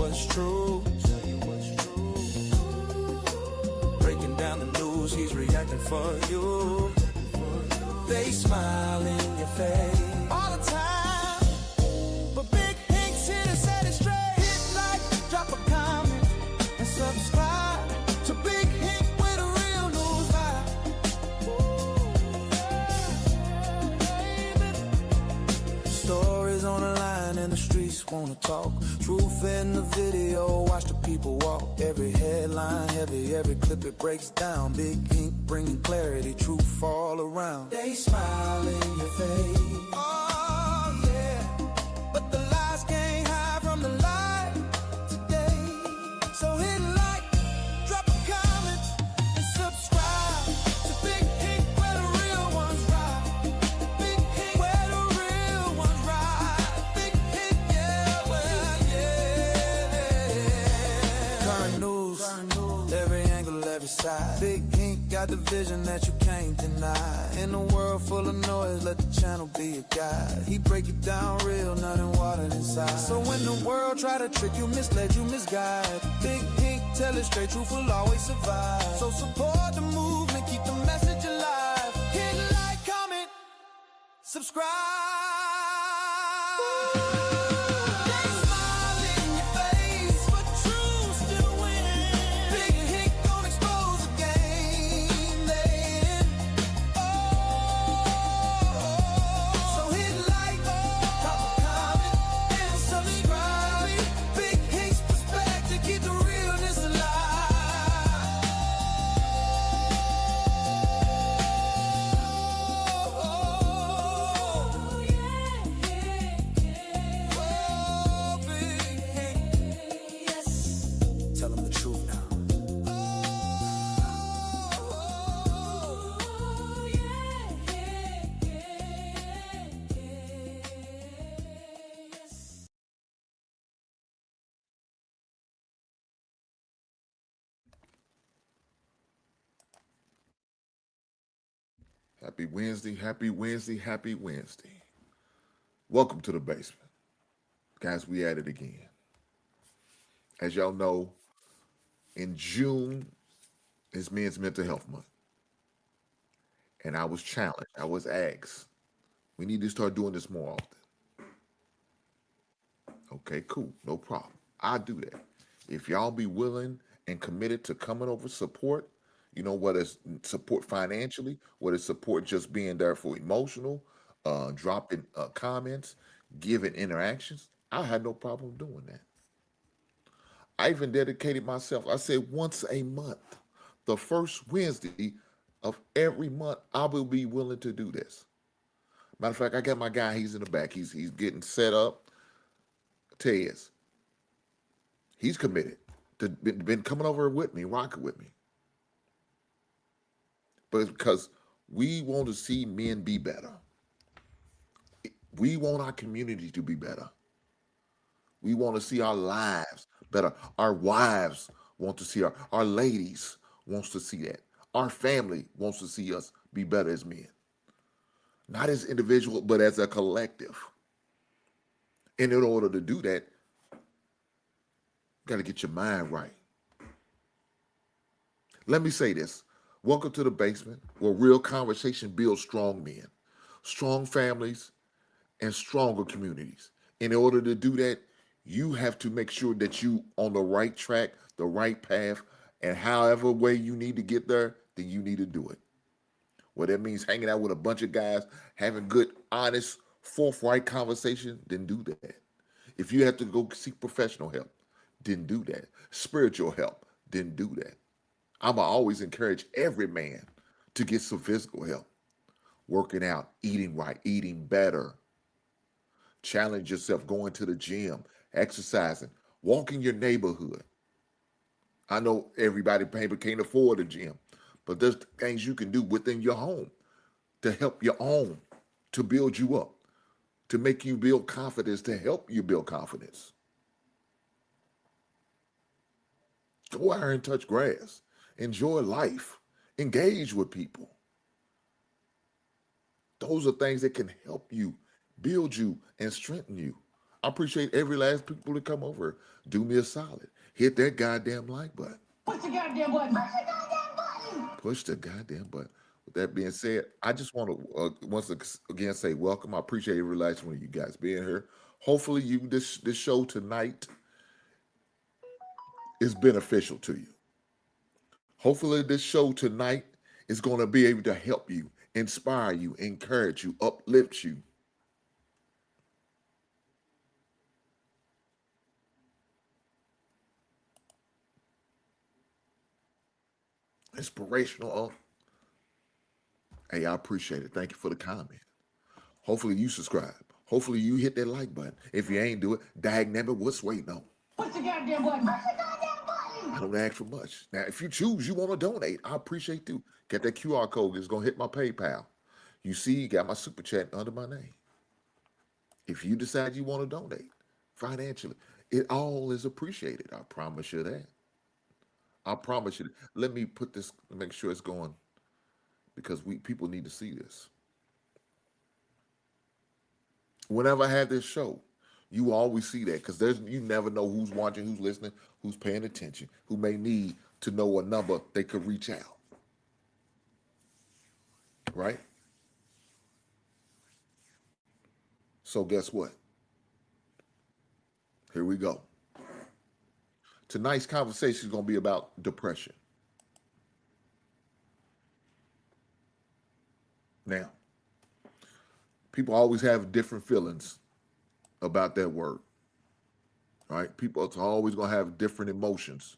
what's true. Breaking down the news, he's reacting for you. They smile in your face all the time, but Big Hink's here to set it straight. Hit like, drop a comment, and subscribe to Big Hink with the real news vibe. Stories on the line and the streets wanna talk. Truth in the video, watch the people walk. Every headline heavy, every clip it breaks down. Big Hink bringing clarity, truth all around. They smile in your face. Oh yeah, but the lies can't hide from the light today. So hit like, drop a comment, and subscribe to Big Hink where the real ones ride. Big Hink where the real ones ride. Big Hink, yeah, well, yeah. Current news, every angle, every side. Big Hink got the vision that you can't deny. In a world full of noise, let the channel be a guide. He break it down real, nothing watered inside. So when the world try to trick you, mislead you, misguide, Big Hink tell it straight, truth will always survive. So support the movement, keep the message alive. Hit like, comment, subscribe. They smile in your face, but truth still wins. Big Hink gon' expose the game they in. So hit like, drop a comment, and subscribe. Big Hink's perspective, keep the realness alive. Oh, Big Hink. Tell them the truth now. Happy Wednesday, happy Wednesday, happy Wednesday. Welcome to the basement. Guys, we at it again. As y'all know, in June is Men's Mental Health Month. And I was challenged, I was asked, we need to start doing this more often. Okay, cool, no problem. I'll do that. If y'all be willing and committed to coming over support, you know, whether it's support financially, whether it's support just being there for emotional, dropping comments, giving interactions, I had no problem doing that. I even dedicated myself, I said once a month, the first Wednesday of every month, I will be willing to do this. Matter of fact, I got my guy, he's in the back, he's getting set up. Tez, he's committed to been coming over with me, rocking with me. But it's because we want to see men be better. We want our community to be better. We want to see our lives better. Our wives want to see our ladies wants to see that. Our family wants to see us be better as men. Not as individual, but as a collective. And in order to do that, you got to get your mind right. Let me say this. Welcome to the basement, where real conversation builds strong men, strong families, and stronger communities. In order to do that, you have to make sure that you on the right track, the right path, and however way you need to get there, then you need to do it. Well, that means hanging out with a bunch of guys, having good, honest, forthright conversation, then do that. If you have to go seek professional help, then do that. Spiritual help, then do that. I'ma always encourage every man to get some physical help. Working out, eating right, eating better. Challenge yourself, going to the gym, exercising, walking your neighborhood. I know everybody maybe can't afford a gym, but there's things you can do within your home to help your own, to build you up, to make you build confidence, to help you build confidence. Go out here and touch grass. Enjoy life. Engage with people. Those are things that can help you, build you, and strengthen you. I appreciate every last people that come over. Do me a solid. Hit that goddamn like button. Push the goddamn button. Push the goddamn button. Push the goddamn button. With that being said, I just want to once again say welcome. I appreciate every last one of you guys being here. Hopefully, this show tonight is beneficial to you. Hopefully, this show tonight is going to be able to help you, inspire you, encourage you, uplift you. Inspirational. Hey, I appreciate it. Thank you for the comment. Hopefully you subscribe. Hopefully you hit that like button. If you ain't do it, dag nabbit, what's waiting on? Push the goddamn button. Push the goddamn button. I don't ask for much. Now, if you choose, you want to donate, I appreciate you. Get that QR code. It's going to hit my PayPal. You see, you got my super chat under my name. If you decide you want to donate financially, it all is appreciated. I promise you that. I promise you. Let me put this, make sure it's going, because people need to see this. Whenever I have this show, you always see that, because you never know who's watching, who's listening, who's paying attention, who may need to know a number they could reach out. Right? So guess what? Here we go. Tonight's conversation is going to be about depression. Now, people always have different feelings about that word, right? People are always going to have different emotions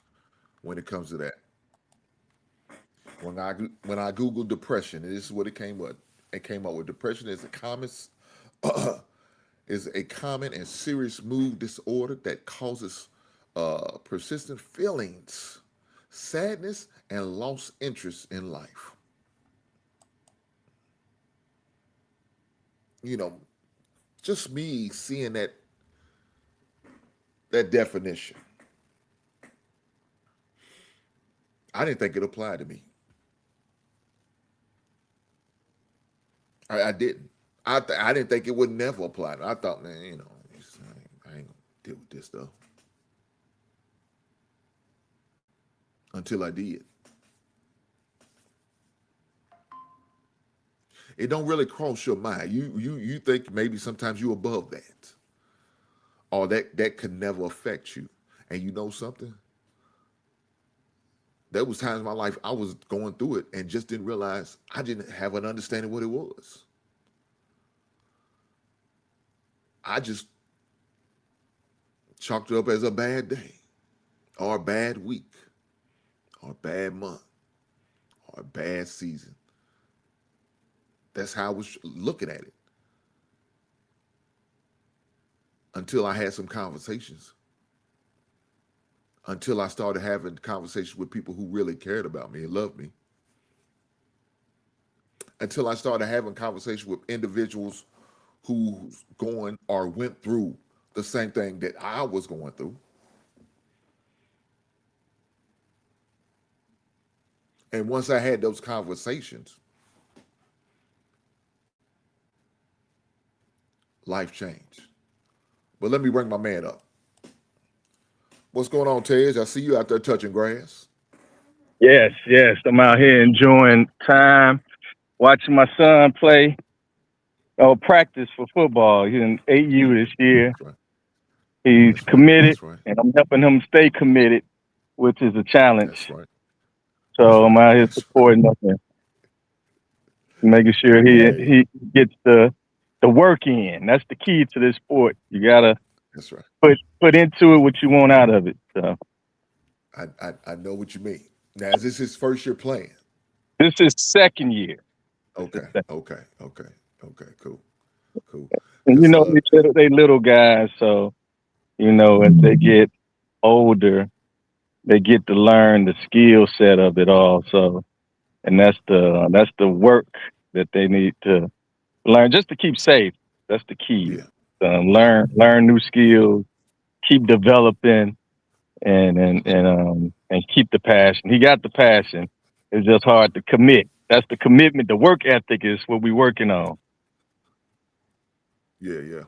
when it comes to that. When I Googled depression, this is what it came up. It came up with depression is a common and serious mood disorder that causes persistent feelings, sadness, and lost interest in life. You know, just me seeing that definition, I didn't think it applied to me. I didn't. I didn't think it would never apply. I thought, man, I ain't gonna deal with this stuff. Until I did. It don't really cross your mind. You think maybe sometimes you're above that, or that could never affect you. And you know something? There was times in my life I was going through it and just didn't realize I didn't have an understanding what it was. I just chalked it up as a bad day, or a bad week, or a bad month, or a bad season. That's how I was looking at it. Until I had some conversations. Until I started having conversations with people who really cared about me and loved me. Until I started having conversations with individuals who's going or went through the same thing that I was going through. And once I had those conversations, life changed. But let me bring my man up. What's going on, Tej? I see you out there touching grass. Yes. I'm out here enjoying time, watching my son play practice for football. He's in 8U this year. Right. He's committed, right. And I'm helping him stay committed, which is a challenge. That's right. So I'm out here supporting him and making sure he gets the work in. That's the key to this sport. You gotta That's right. put into it what you want out of it. So I know what you mean. Now, is this his first year playing? this is second year. Okay. Cool. And they little guys, so as they get older, they get to learn the skill set of it all. So, and that's the work that they need to learn just to keep safe. That's the key. Yeah. Learn new skills, keep developing, and keep the passion. He got the passion. It's just hard to commit. That's the commitment. The work ethic is what we're working on. Yeah.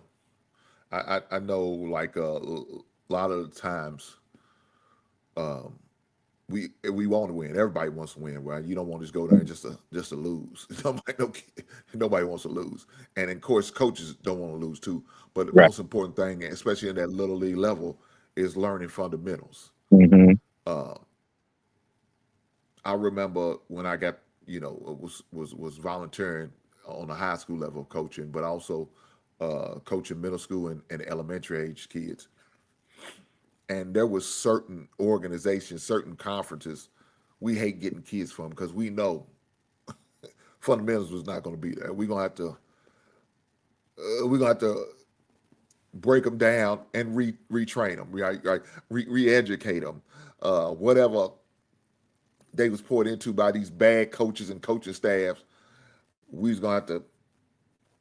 I know like a lot of the times um, we want to win. Everybody wants to win, right? You don't want to just go there and just to lose. Nobody wants to lose, and of course, coaches don't want to lose too. But the Right. most important thing, especially in that little league level, is learning fundamentals. Hmm. Uh, I remember when I got was volunteering on a high school level coaching, but also coaching middle school and elementary age kids. And there was certain organizations, certain conferences we hate getting kids from because we know fundamentals was not going to be there. We're gonna have to break them down and retrain them, re-educate them, whatever they was poured into by these bad coaches and coaching staffs. We was gonna have to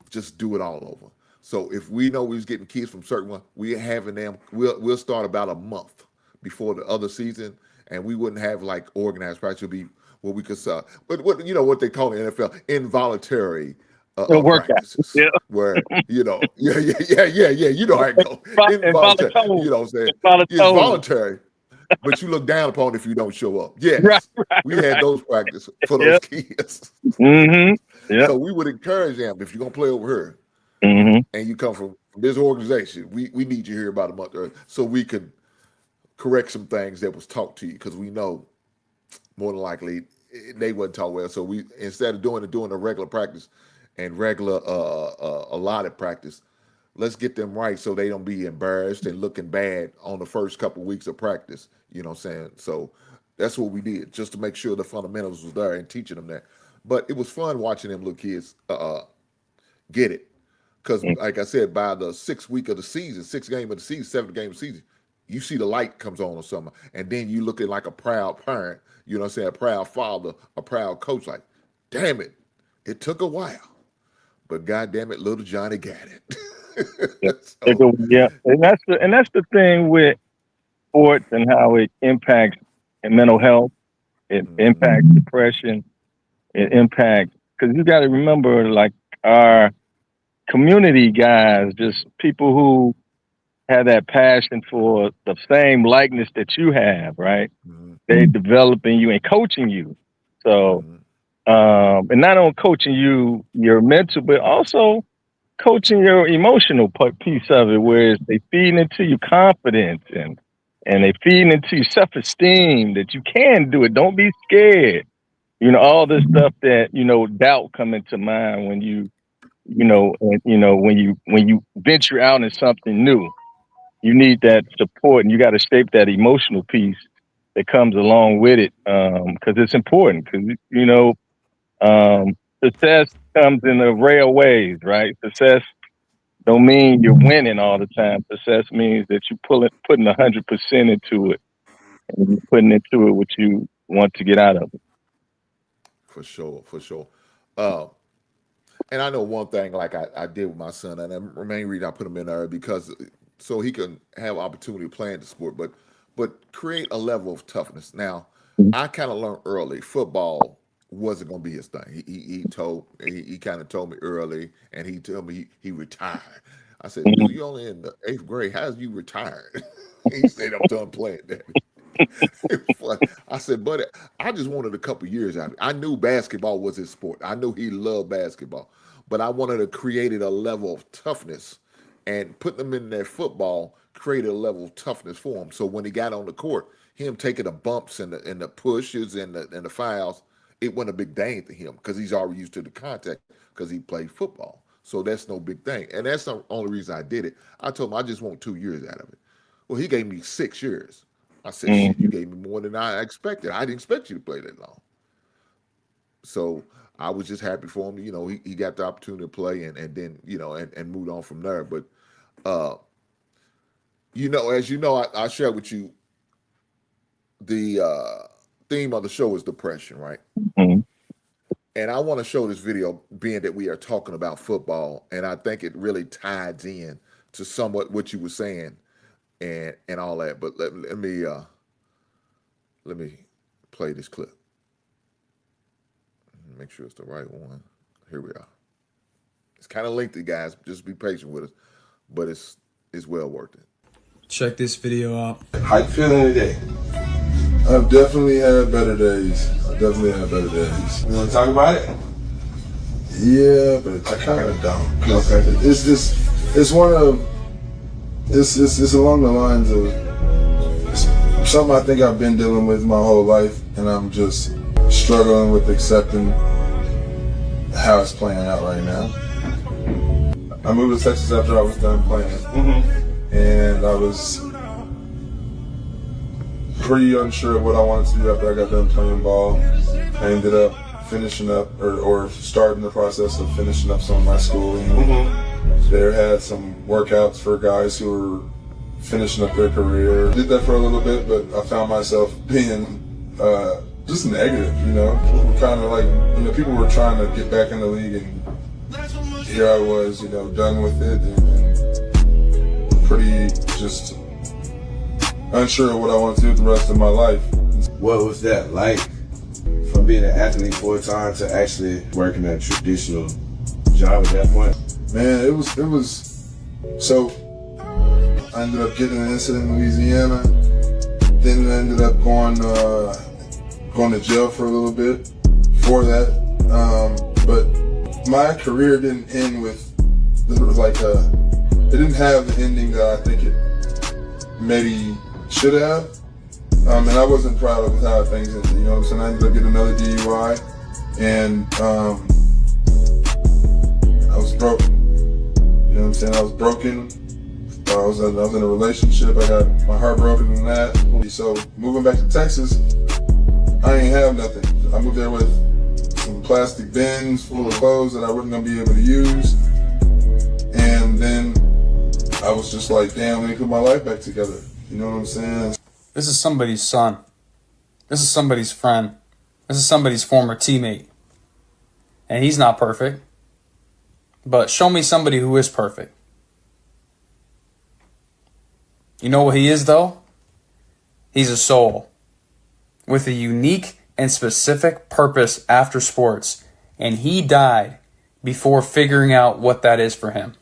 just do it all over. So if we know we was getting kids from certain one, we having them. We'll start about a month before the other season, and we wouldn't have like organized practice. It'd be what we could but what what they call in the NFL involuntary It'll work out. practices, Yeah. where yeah. You know how it go. And Involuntary. voluntold. You know what I'm saying? It's Voluntold. voluntary, but you look down upon if you don't show up. Right, Yes, right, we had right. those practice for those Yeah. kids. Hmm. Yeah. So we would encourage them if you're gonna play over here Hmm. and you come from this organization, we need you here about a month early so we can correct some things that was taught to you because we know more than likely they wasn't taught well. So we instead of doing a regular practice and regular allotted practice, let's get them right so they don't be embarrassed and looking bad on the first couple weeks of practice. You know what I'm saying? So that's what we did just to make sure the fundamentals was there and teaching them that. But it was fun watching them little kids get it. Because, like I said, by the sixth week of the season, sixth game of the season, seventh game of the season, you see the light comes on or something. And then you looking like a proud parent, you know what I'm saying, a proud father, a proud coach, like, damn it, it took a while. But God damn it, little Johnny got Yeah. it. So, Yeah. And that's the thing with sports and how it impacts mental health. It mhm, impacts depression. It impacts because you got to remember, like our community guys, just people who have that passion for the same likeness that you have, right? mhm, They developing you and coaching you. So, mhm, and not only coaching you your mental, but also coaching your emotional piece of it, where they feeding into your confidence and they feeding into your self esteem that you can do it. Don't be scared. All this stuff that doubt come into mind when when you venture out in something new. You need that support, and you got to shape that emotional piece that comes along with it, because it's important. Because success comes in a array of ways, right? Success don't mean you're winning all the time. Success means that you putting 100% into it, and you're putting into it what you want to get out of it. for sure, for sure. Uh, and I know one thing, like I did with my son, and the main reason I put him in there because so he can have opportunity to play in the sport, but create a level of toughness. Now, I kind of learned early football wasn't going to be his thing. He kind of told me early, and he told me he retired. I said, dude, Mhm. you only in the eighth grade. How's you retired? He said, I'm done playing that. It was fun. I said, but I just wanted a couple years out of it. I knew basketball was his sport. I knew he loved basketball, but I wanted to create a level of toughness and put them in that football created a level of toughness for him. So when he got on the court, him taking the bumps and the pushes and the fouls, it wasn't a big thing to him because he's already used to the contact because he played football. So that's no big thing. And that's the only reason I did it. I told him I just want 2 years out of it. Well, he gave me 6 years. I said, shit, you Mhm. gave me more than I expected. I didn't expect you to play that long. So I was just happy for him. He got the opportunity to play and then, and moved on from there. But, uh, as you know, I shared with you the theme of the show is depression, right? Mhm. And I want to show this video, being that we are talking about football, and I think it really ties in to somewhat what you were saying and all that. But let me play this clip. Make sure it's the right one. Here we are. It's kind of lengthy, guys. Just be patient with us. But is well worth it. Check this video out. How you feeling today? I've definitely had better days. You want to talk about it? Yeah, but I kind of don't. Okay. It's along the lines of something I think I've been dealing with my whole life, and I'm just struggling with accepting how it's playing out right now. I moved to Texas after I was done playing, and I was pretty unsure of what I wanted to do after I got done playing ball. I ended up finishing up or starting the process of finishing up some of my schooling. There had some workouts for guys who were finishing up their career. Did that for a little bit, but I found myself being just negative, kind of like, people were trying to get back in the league, and here I was, done with it, and pretty just unsure of what I want to do with the rest of my life. What was that like, from being an athlete full time to actually working a traditional job at that point? Man, it was so I ended up getting an incident in Louisiana, then I ended up going to jail for a little bit for that. But my career didn't end with it didn't have the ending that I think it maybe should have. And I wasn't proud of how things ended, you know what I'm saying? I ended up getting another DUI, and I was broke. You know what I'm saying? I was broken. I was in a relationship. I got my heart broken in that. So moving back to Texas, I ain't have nothing. I moved there with some plastic bins full of clothes that I wasn't gonna be able to use. And then I was just like, damn, let me put my life back together. You know what I'm saying? This is somebody's son. This is somebody's friend. This is somebody's former teammate. And he's not perfect. But show me somebody who is perfect. You know what he is, though? He's a soul with a unique and specific purpose after sports. And he died before figuring out what that is for him.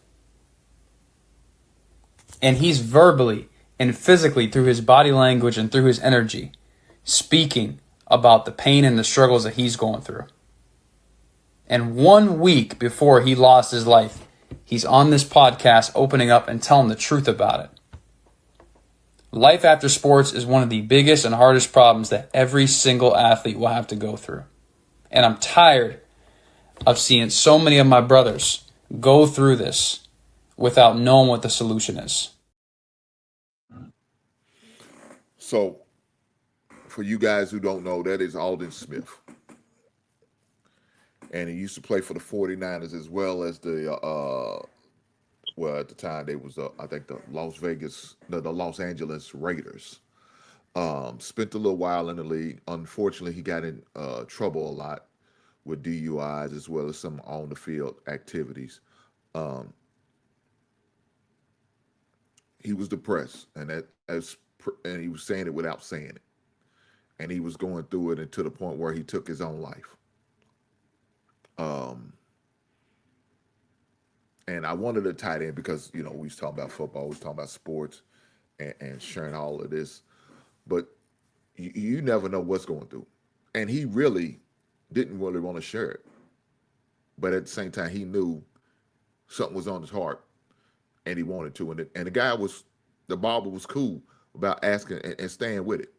And he's verbally and physically, through his body language and through his energy, speaking about the pain and the struggles that he's going through. And 1 week before he lost his life, he's on this podcast opening up and telling the truth about it. Life after sports is one of the biggest and hardest problems that every single athlete will have to go through. And I'm tired of seeing so many of my brothers go through this without knowing what the solution is. So, for you guys who don't know, that is Aldon Smith. And he used to play for the 49ers as well as the, at the time they was, I think the Los Angeles Raiders. Spent a little while in the league. Unfortunately, he got in trouble a lot with DUIs as well as some on the field activities. He was depressed, and and he was saying it without saying it. And he was going through it, and to the point where he took his own life. And I wanted to tie it in because, we was talking about football, we was talking about sports and sharing all of this. But you never know what's going through. And he really didn't really want to share it. But at the same time, he knew something was on his heart and he wanted to. And the barber was cool about asking and staying with it.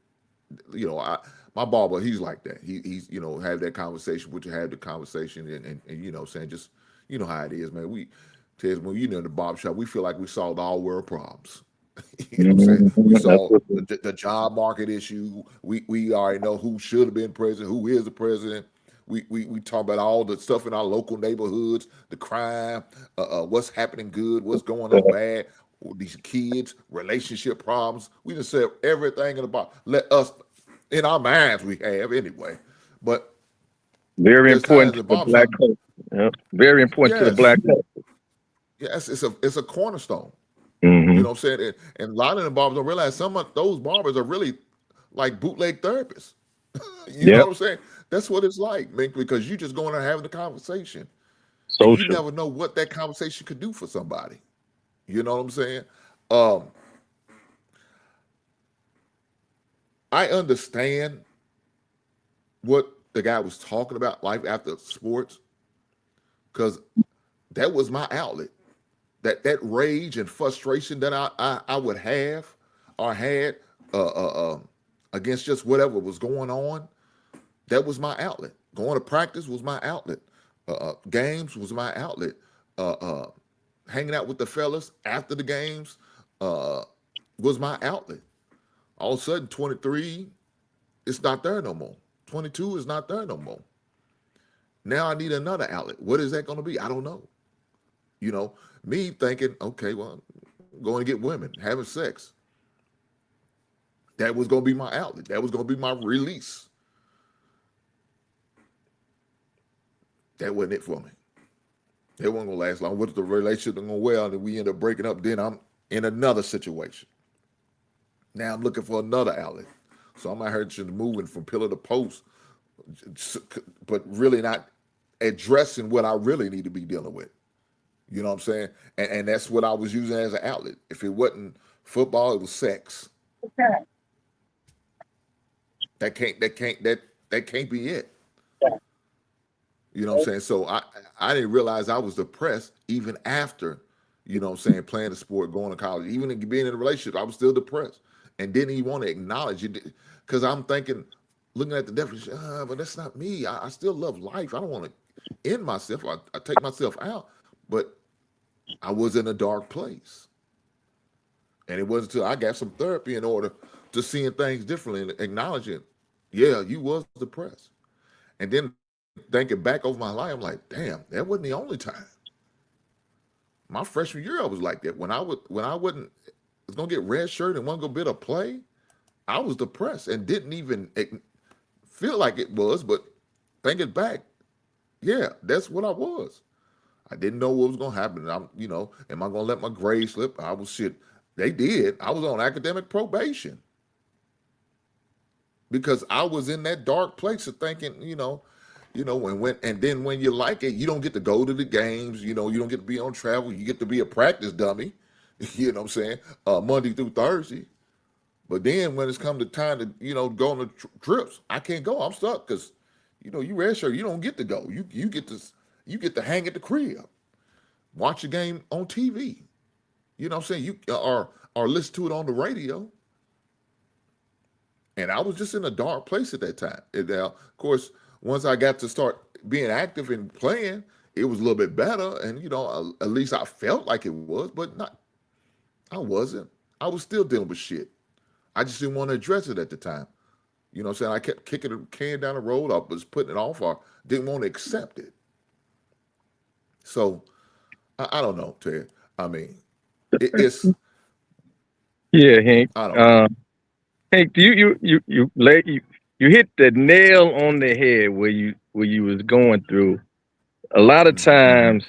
My barber, he's like that. He's have that conversation with you, have the conversation and saying just, how it is, man. When you're in the barbershop, we feel like we solved all world problems. You know what I'm saying? We solved the job market issue. We already know who should have been president, who is the president. We talk about all the stuff in our local neighborhoods, the crime, what's happening good, what's going on bad, these kids, relationship problems. We just said everything in the box. Let us, in our minds, we have anyway. But very important to the black culture. Yep. Very important to the black culture. Yes, it's a cornerstone. Mm-hmm. You know what I'm saying? And a lot of the barbers don't realize some of those barbers are really like bootleg therapists. You know what I'm saying? That's what it's like, man, because you just going and having the conversation. You never know what that conversation could do for somebody. You know what I'm saying? Um, I understand what the guy was talking about, life after sports, because that was my outlet. That rage and frustration that I would have or had uh, uh, um, against just whatever was going on, that was my outlet. Going to practice was my outlet. Games was my outlet. Uh, uh, Hanging out with the fellas after the games uh, was my outlet. All of a sudden, 23, it's not there no more. 22 is not there no more. Now I need another outlet. What is that going to be? I don't know. You know, me thinking, okay, well, going to get women, having sex. That was going to be my outlet. That was going to be my release. That wasn't it for me. It wasn't going to last long. What if the relationship going well and we end up breaking up? Then I'm in another situation. Now I'm looking for another outlet. So I'm out here just moving from pillar to post, but really not addressing what I really need to be dealing with. You know what I'm saying? And that's what I was using as an outlet. If it wasn't football, it was sex. That can't be it. You know what I'm saying? So I didn't realize I was depressed even after, you know what I'm saying, playing the sport, going to college, even being in a relationship, I was still depressed and didn't even want to acknowledge it because I'm thinking, looking at the definition, but that's not me. I still love life. I don't want to end myself. I take myself out, but I was in a dark place. And it wasn't until I got some therapy in order to seeing things differently and acknowledging, yeah, you was depressed. And then thinking back over my life, I'm like, damn, that wasn't the only time. My freshman year, I was like that. When I wasn't was gonna get red shirt and wasn't gonna be able to play, I was depressed and didn't even feel like it was. But thinking back, yeah, that's what I was. I didn't know what was gonna happen. I'm, am I gonna let my grades slip? I was shit. They did. I was on academic probation because I was in that dark place of thinking, and then when you like it, you don't get to go to the games, you don't get to be on travel, you get to be a practice dummy, you know what I'm saying, Monday through Thursday. But then when it's come to time to, go on the trips, I can't go. I'm stuck because, you redshirt, you don't get to go. You get to hang at the crib, watch a game on TV. You know what I'm saying? You or listen to it on the radio. And I was just in a dark place at that time. And now, of course, once I got to start being active and playing, it was a little bit better. And, at least I felt like it was, but I wasn't. I was still dealing with shit. I just didn't want to address it at the time. You know what I'm saying? I kept kicking the can down the road. I was putting it off or didn't want to accept it. So, I don't know, Ted. I mean, it's... Yeah, Hank. I don't know. Hank, you hit the nail on the head where you was going through. A lot of times,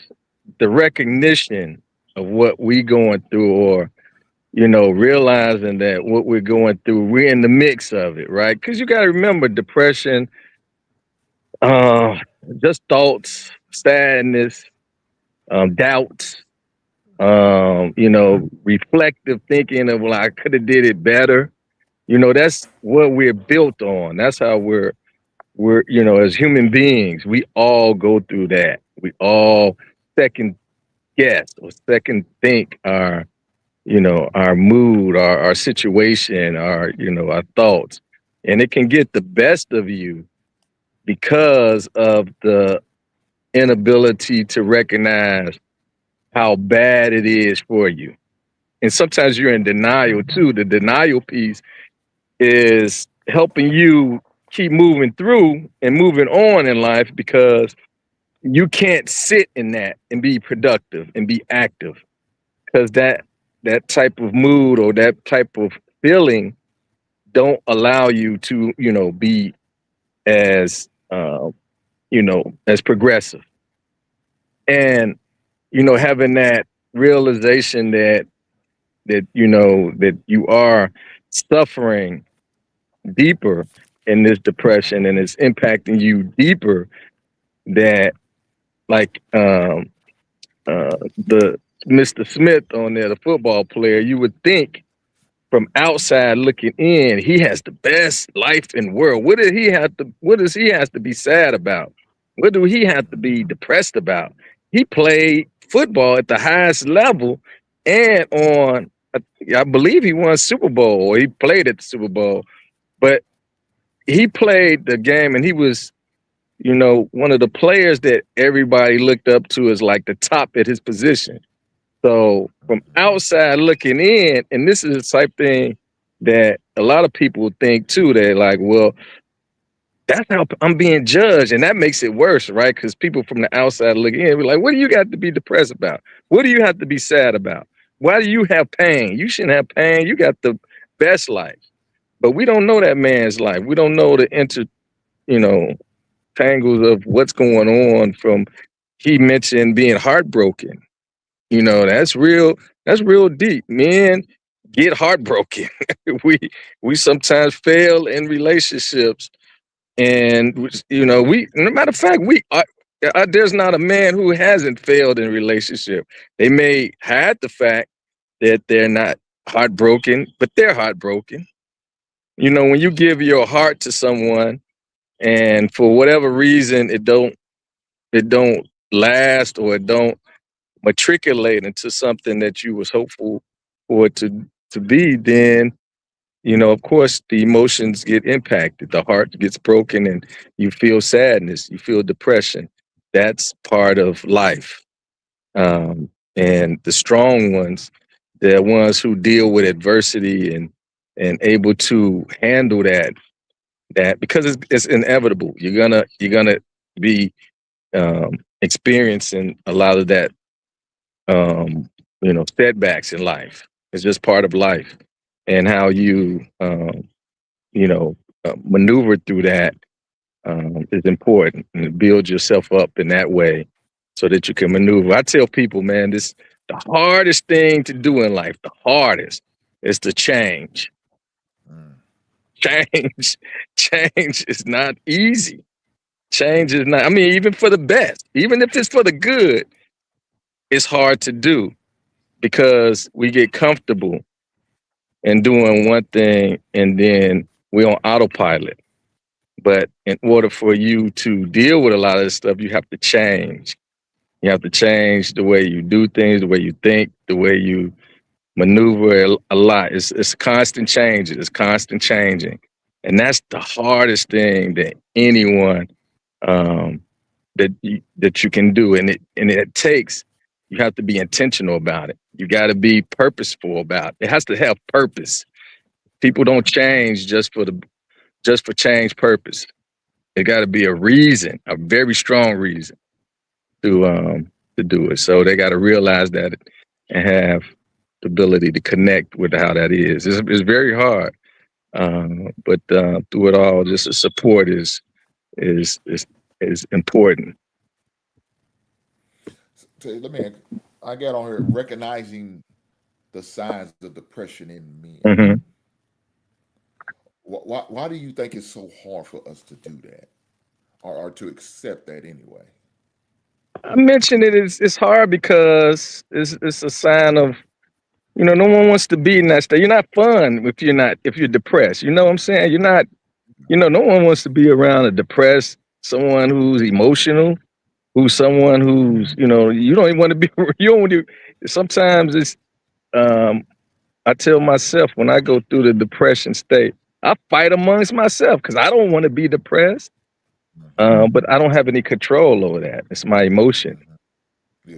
the recognition of what we going through, or realizing that what we're going through, we're in the mix of it, right? Because you got to remember, depression, just thoughts, sadness, doubts, reflective thinking of, well, I could have did it better. That's what we're built on. That's how we're as human beings, we all go through that. We all second guess or second think our mood, our situation, our thoughts. And it can get the best of you because of the inability to recognize how bad it is for you. And sometimes you're in denial too. The denial piece is helping you keep moving through and moving on in life because you can't sit in that and be productive and be active because that type of mood or that type of feeling don't allow you to be as as progressive. And having that realization that you are suffering deeper in this depression and it's impacting you deeper, that like the Mr. Smith on there, the football player, you would think from outside looking in, he has the best life in the world. What does he have to be sad about? What do he have to be depressed about? He played football at the highest level, and I believe he won Super Bowl, or he played at the Super Bowl. But he played the game, and he was, one of the players that everybody looked up to as like the top at his position. So from outside looking in, and this is the type thing that a lot of people think too, they're like, well, that's how I'm being judged. And that makes it worse, right? Because people from the outside looking in be like, what do you got to be depressed about? What do you have to be sad about? Why do you have pain? You shouldn't have pain. You got the best life. But we don't know that man's life. We don't know the tangles of what's going on. From, he mentioned being heartbroken. That's real. That's real deep. Men get heartbroken. we sometimes fail in relationships, and no matter of fact, there's not a man who hasn't failed in relationship. They may hide the fact that they're not heartbroken, but they're heartbroken. When you give your heart to someone, and for whatever reason it don't last, or it don't matriculate into something that you was hopeful for it to be, then of course the emotions get impacted, the heart gets broken, and you feel sadness, you feel depression. That's part of life. And the strong ones, they're ones who deal with adversity and able to handle that because it's inevitable. You're gonna be experiencing a lot of that, setbacks in life. It's just part of life, and how you maneuver through that is important, and build yourself up in that way so that you can maneuver. I tell people, man, the hardest thing to do in life, the hardest, is to change. Change is not easy. Change is not, even for the best, even if it's for the good, it's hard to do, because we get comfortable in doing one thing, and then we're on autopilot. But in order for you to deal with a lot of this stuff, you have to change. You have to change the way you do things, the way you think, the way you maneuver a lot. It's constant changes. It's constant changing. And that's the hardest thing that anyone that you can do. And it takes, you have to be intentional about it. You got to be purposeful about it. It has to have purpose. People don't change just for change purpose. It got to be a reason, a very strong reason to do it. So they got to realize that and have the ability to connect with how that is. It's very hard, but through it all, just the support is important. I got on here recognizing the signs of depression in men. Mm-hmm. Why do you think it's so hard for us to do that, or to accept that anyway? I mentioned it's hard because it's a sign of, no one wants to be in that state. You're not fun if you're depressed. You know what I'm saying? You're not, no one wants to be around a depressed, someone who's emotional, who's someone who's, you don't even want to be, you don't want to, sometimes it's, I tell myself when I go through the depression state, I fight amongst myself because I don't want to be depressed. But I don't have any control over that. It's my emotion.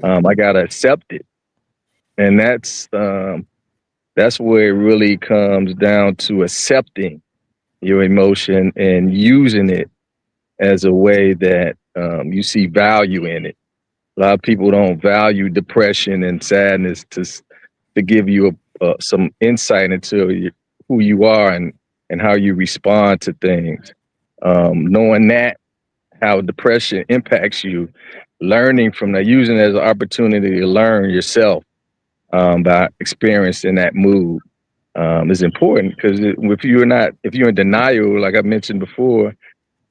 I gotta accept it, and that's where it really comes down to accepting your emotion and using it as a way that you see value in it. A lot of people don't value depression and sadness to give you some insight into who you are and how you respond to things. Knowing that, how depression impacts you, learning from that, using it as an opportunity to learn yourself by experiencing that mood is important, because if you're in denial, like I mentioned before,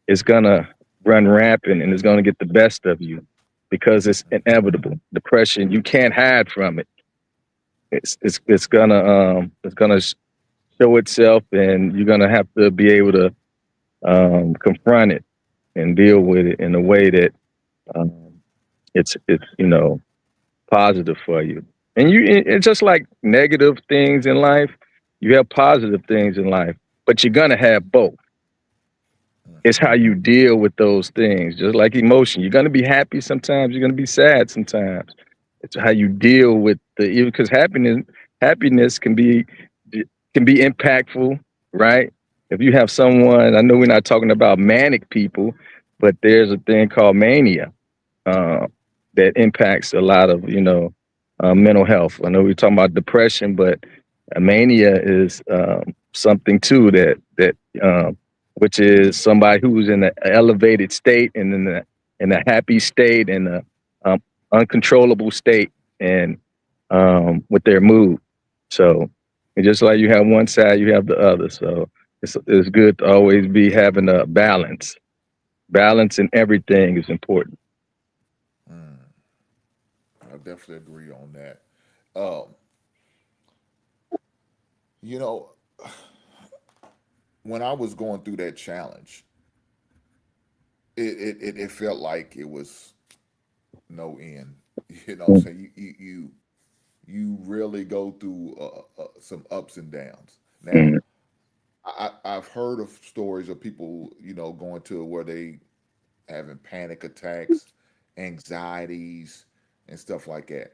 it's gonna run rampant and it's gonna get the best of you. because it's inevitable. Depression, you can't hide from it. It's gonna show itself, and you're gonna have to be able to confront it and deal with it in a way that um, it's positive for you. And it's just like negative things in life. You have positive things in life, but you're gonna have both. It's how you deal with those things. Just like emotion, you're gonna be happy sometimes. You're gonna be sad sometimes. It's how you deal with because happiness can be impactful, right? If you have someone, I know we're not talking about manic people, but there's a thing called mania uh, that impacts a lot of mental health. I know we're talking about depression, but mania is something too that which is somebody who's in an elevated state and in a happy state and a uncontrollable state and with their mood. So and just like you have one side, you have the other. So it's good to always be having a balance. Balance in everything is important. I definitely agree on that. Um, you know, when I was going through that challenge, it felt like it was no end. You know what I'm saying? You really go through some ups and downs. Now, Mhm. I've heard of stories of people, going to where they having panic attacks, anxieties, and stuff like that.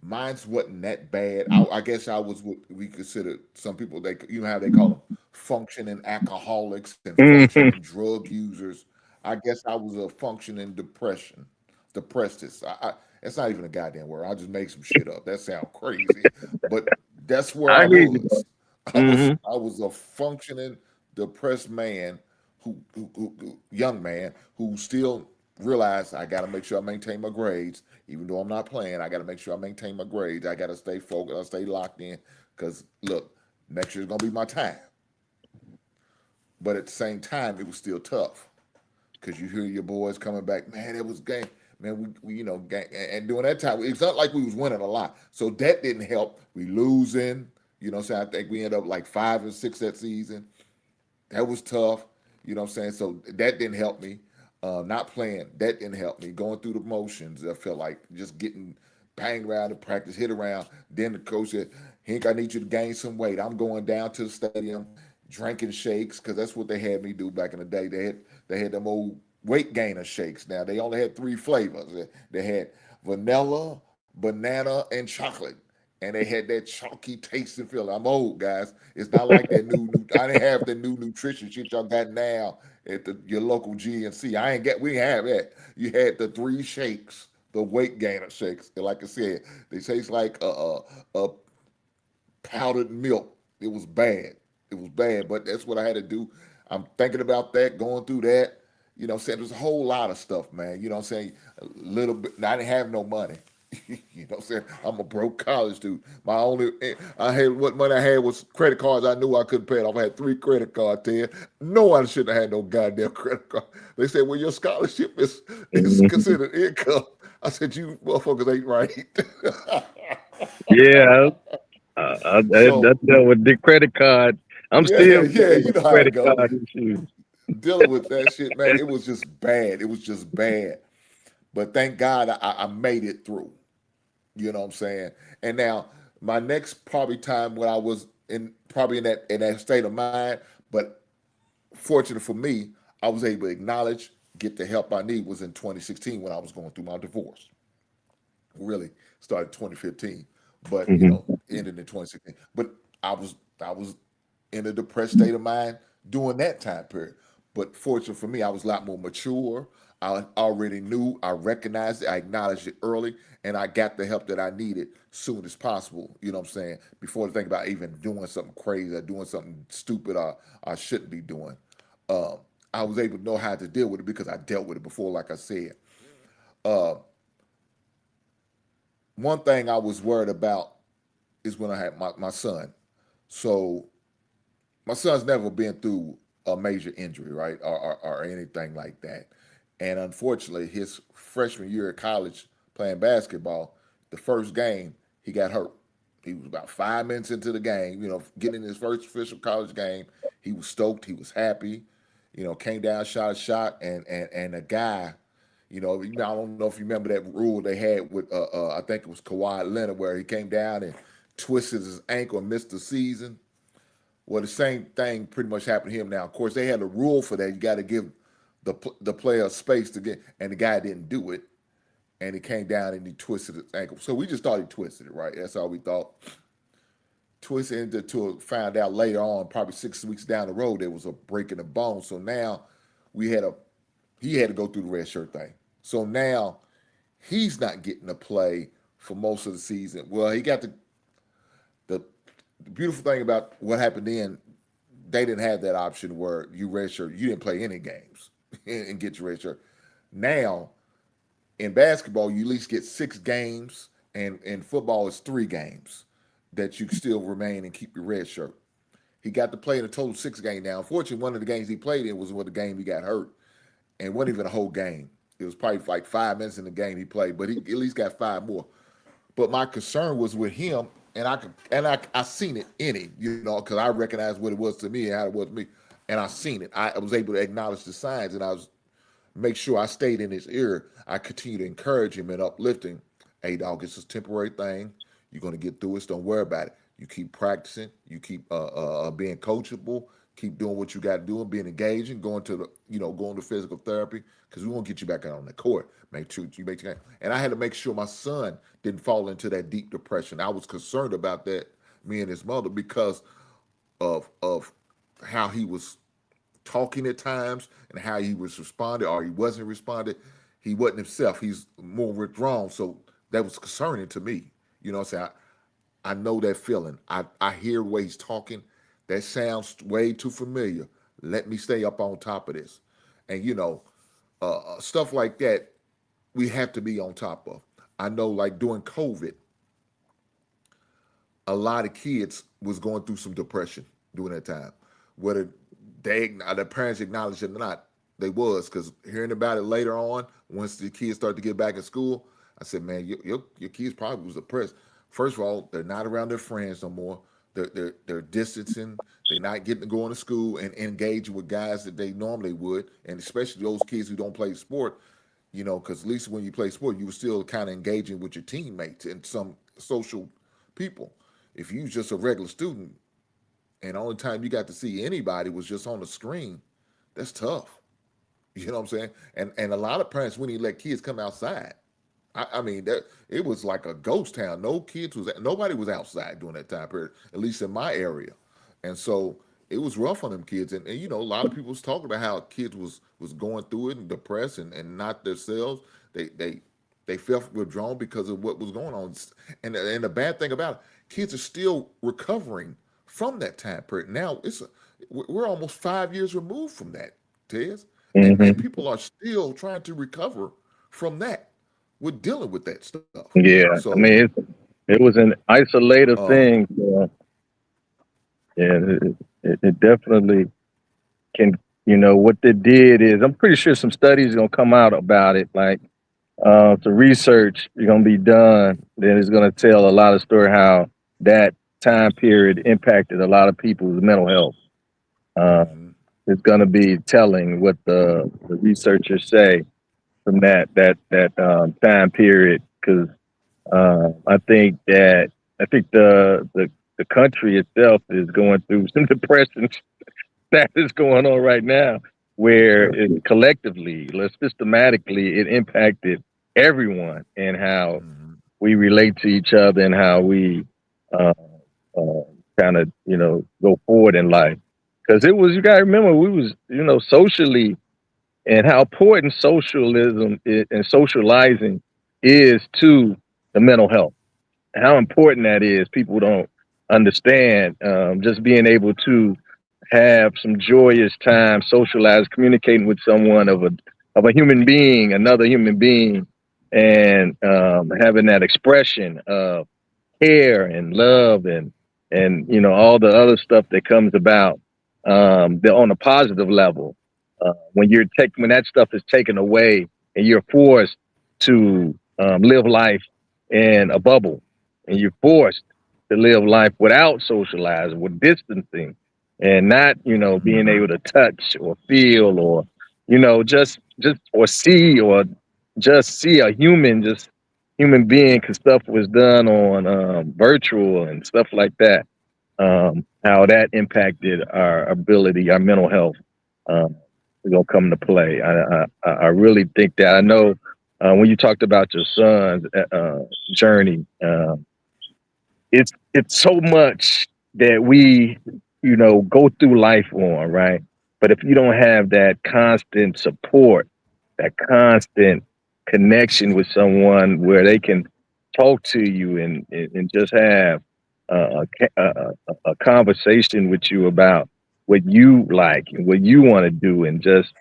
Mine's wasn't that bad. I guess I was what we consider some people, how they call them functioning alcoholics and Mhm. functioning drug users. I guess I was a functioning depressed. It's not even a goddamn word. I just make some shit up. That sounds crazy, but that's where I I hear you. was. I was Hmm. I was a functioning depressed man young man who still realized I got to make sure I maintain my grades, even though I'm not playing. I got to make sure I maintain my grades. I got to stay focused. I stay locked in because look, next year's gonna be my time. But at the same time, it was still tough because you hear your boys coming back. Man, it was game. Man, we gang, and during that time, it's not like we was winning a lot, so that didn't help. We losing. What I'm saying? I think we ended up like 5 and 6 that season. That was tough. You know what I'm saying? So that didn't help me. Not playing, that didn't help me. Going through the motions, I felt like just getting banged around in practice, hit around. Then the coach said, Hank, I need you to gain some weight. I'm going down to the stadium drinking shakes because that's what they had me do back in the day. They had them old weight gainer shakes. Now they only had 3 flavors. They had vanilla, banana, and chocolate. And they had that chalky taste and feel. I'm old, guys. It's not like that new. I didn't have the new nutrition shit y'all got now at your local GNC. We didn't have that. You had the 3 shakes, the weight gainer shakes. And like I said, they taste like a powdered milk. It was bad. It was bad, but that's what I had to do. I'm thinking about that, going through that. I'm saying? There's a whole lot of stuff, man. You know what I'm saying? A little bit. I didn't have no money. What I'm saying? I'm a broke college dude. I had what money I had was credit cards. I knew I couldn't pay it off. I had 3 credit cards, Ted. No one should have had no goddamn credit card. They said, well, your scholarship is Hmm. considered income. I said, you motherfuckers ain't right. Yeah, So that's with the credit card. I'm yeah, still yeah, dealing you with know how it credit go. card issues. Dealing with that shit, man, it was just bad. It was just bad. But thank God I made it through. You know what I'm saying? And now my next probably time when I was in that state of mind, but fortunate for me, I was able to acknowledge, get the help I need was in 2016 when I was going through my divorce. Really started 2015, but Hmm. ended in 2016. But I was in a depressed state of mind during that time period. But fortunately for me, I was a lot more mature. I already knew, I recognized it, I acknowledged it early, and I got the help that I needed soon as possible. You know what I'm saying? Before to think about even doing something crazy or doing something stupid I shouldn't be doing. Um, I was able to know how to deal with it because I dealt with it before, like I said. Uh, One thing I was worried about is when I had my son. So my son's never been through a major injury, right, or anything like that. And unfortunately, his freshman year of college playing basketball, the first game, he got hurt. He was about 5 minutes into the game, getting his first official college game. He was stoked. He was happy. Came down, shot a shot, and a guy, I don't know if you remember that rule they had with, I think it was Kawhi Leonard, where he came down and twisted his ankle and missed the season. Well, the same thing pretty much happened to him now. Of course, they had a rule for that. You got to give the player space to get, and the guy didn't do it, and he came down and he twisted his ankle. So we just thought he twisted it, right? That's all we thought. Twisted into found out later on, probably 6 weeks down the road, there was a break in the bone. So now he had to go through the red shirt thing. So now he's not getting to play for most of the season. Well, he got the beautiful thing about what happened then, they didn't have that option where you redshirt, you didn't play any games and get your red shirt. Now, in basketball, you at least get 6 games, and in football, it's 3 games that you can still remain and keep your red shirt. He got to play in a total 6 game now. Unfortunately, one of the games he played in was the game he got hurt, and wasn't even a whole game. It was probably like 5 minutes in the game he played, but he at least got 5 more. But my concern was with him, and I seen it in him, because I recognized what it was to me and how it was to me, and I seen it. I was able to acknowledge the signs, and I was make sure I stayed in his ear. I continue to encourage him and uplifting. Hey, dog, it's a temporary thing. You're gonna get through it. Don't worry about it. You keep practicing. You keep being coachable. Keep doing what you got to do and being engaging. Going to going to physical therapy, because we won't get you back out on the court. Make sure you make the game. And I had to make sure my son didn't fall into that deep depression. I was concerned about that, me and his mother, because of how he was talking at times and how he was responding or he wasn't responding. He wasn't himself. He's more withdrawn. So that was concerning to me. I know that feeling. I hear the way he's talking. That sounds way too familiar. Let me stay up on top of this. And, stuff like that, we have to be on top of. I know, like during COVID, a lot of kids was going through some depression during that time. Whether the parents acknowledged it or not, they was, because hearing about it later on, once the kids started to get back in school, I said, man, your kids probably was depressed. First of all, they're not around their friends no more. They're distancing. They're not getting to go into school and engaging with guys that they normally would, and especially those kids who don't play sport. Because at least when you play sport, you were still kind of engaging with your teammates and some social people. If you was just a regular student, and the only time you got to see anybody was just on the screen, that's tough. You know what I'm saying? And a lot of parents wouldn't even let kids come outside. I mean, that it was like a ghost town. Nobody was outside during that time period, at least in my area. And so it was rough on them kids. And a lot of people was talking about how kids was going through it and depressed and not themselves. They felt withdrawn because of what was going on. And the bad thing about it, kids are still recovering from that time period. Now we're almost 5 years removed from that, Tez. And people are still trying to recover from that. We're dealing with that stuff. Yeah, So I mean, it was an isolated thing. It definitely can. What they did is, I'm pretty sure some studies are gonna come out about it. Like, the research is gonna be done. Then it's gonna tell a lot of story how that time period impacted a lot of people's mental health. It's gonna be telling what the researchers say from that time period, because I think the country itself is going through some depression that is going on right now, where it collectively, systematically, it impacted everyone and how we relate to each other and how we kind of go forward in life. Because you gotta remember, we was socially, and how important socialism and socializing is to the mental health. How important that is, people don't understand. Just being able to have some joyous time, socialize, communicating with someone of a human being, another human being, and having that expression of care and love and all the other stuff that comes about on a positive level. When that stuff is taken away and you're forced to live life in a bubble, and you're forced to live life without socializing, with distancing, and not, being able to touch or feel or, just or see or just see a human being, because stuff was done on virtual and stuff like that. How that impacted our ability, our mental health, is gonna come to play. I really think that. I know when you talked about your son's journey, it's so much that we go through life on, right? But if you don't have that constant support, that constant connection with someone where they can talk to you and just have a conversation with you about what you like and what you want to do, and just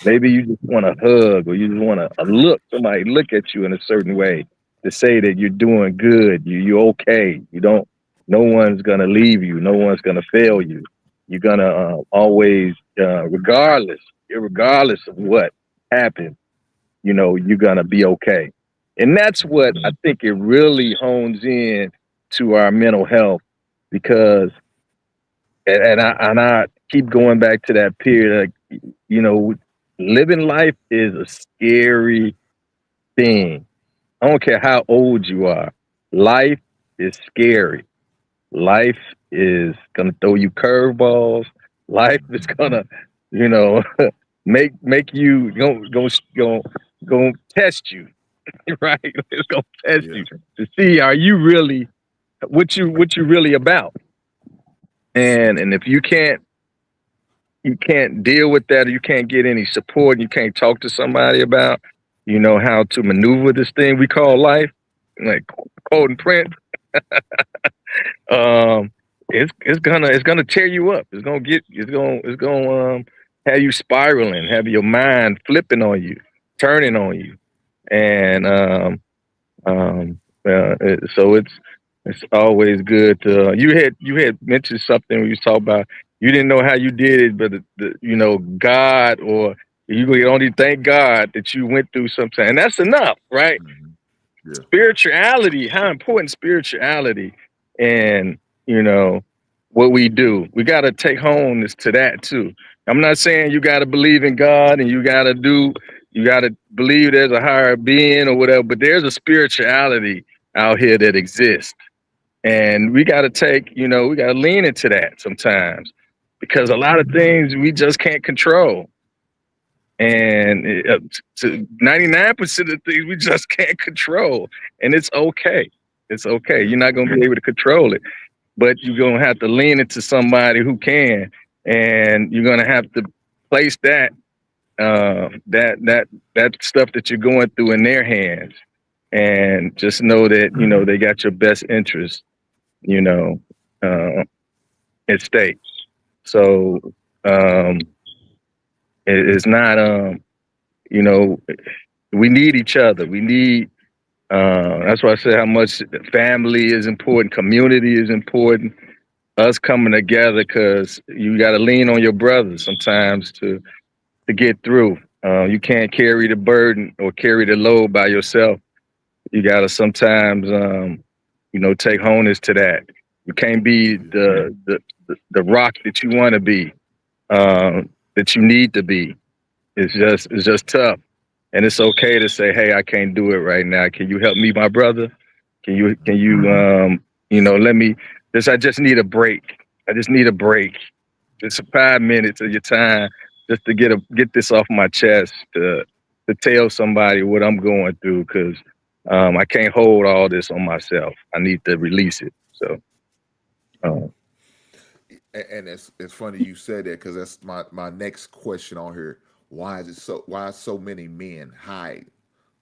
maybe you just want to hug, or you just want to somebody look at you in a certain way to say that you're doing good, you're okay, no one's gonna leave you, no one's gonna fail you. You're gonna always, regardless of what happens, you're gonna be okay. And that's what I think it really hones in to our mental health, because and I keep going back to that period. Like, living life is a scary thing. I don't care how old you are. Life is scary. Life is gonna throw you curveballs. Life is gonna, you know, make you go test you, right? It's gonna test Yeah. you to see, are you really what you really about. And if you can't deal with that, or you can't get any support, and you can't talk to somebody about, how to maneuver this thing we call life, like code and print, um, it's gonna tear you up. It's gonna have you spiraling, have your mind flipping on you, turning on you, and so it's always good to. You had mentioned something when you talk about, you didn't know how you did it, but God, or you could only thank God that you went through something, and that's enough, right? Mhm. Yeah. Spirituality, how important spirituality, and you know what we do. We got to take home this to that too. I'm not saying you got to believe in God and you got to believe there's a higher being or whatever, but there's a spirituality out here that exists, and we got to we got to lean into that sometimes, because a lot of things we just can't control, and 99% of the things we just can't control, and it's okay. It's okay. You're not going to be able to control it, but you're going to have to lean into somebody who can, and you're going to have to place that stuff that you're going through in their hands, and just know that they got your best interest, you know, uh, at stake. So um, it's not you know we need each other. We need. That's why I said how much family is important, community is important, us coming together, because you got to lean on your brothers sometimes to get through. You can't carry the burden or carry the load by yourself. You got to sometimes, take honus to that. You can't be the rock that you want to be, that you need to be. It's just tough. And it's okay to say, hey, I can't do it right now. Can you help me, my brother? Can you let me, I just need a break. I just need a break. Just 5 minutes of your time, just to get this off my chest, to tell somebody what I'm going through, because I can't hold all this on myself. I need to release it. So, um, And it's funny you said that, because that's my next question on here. Why so many men hide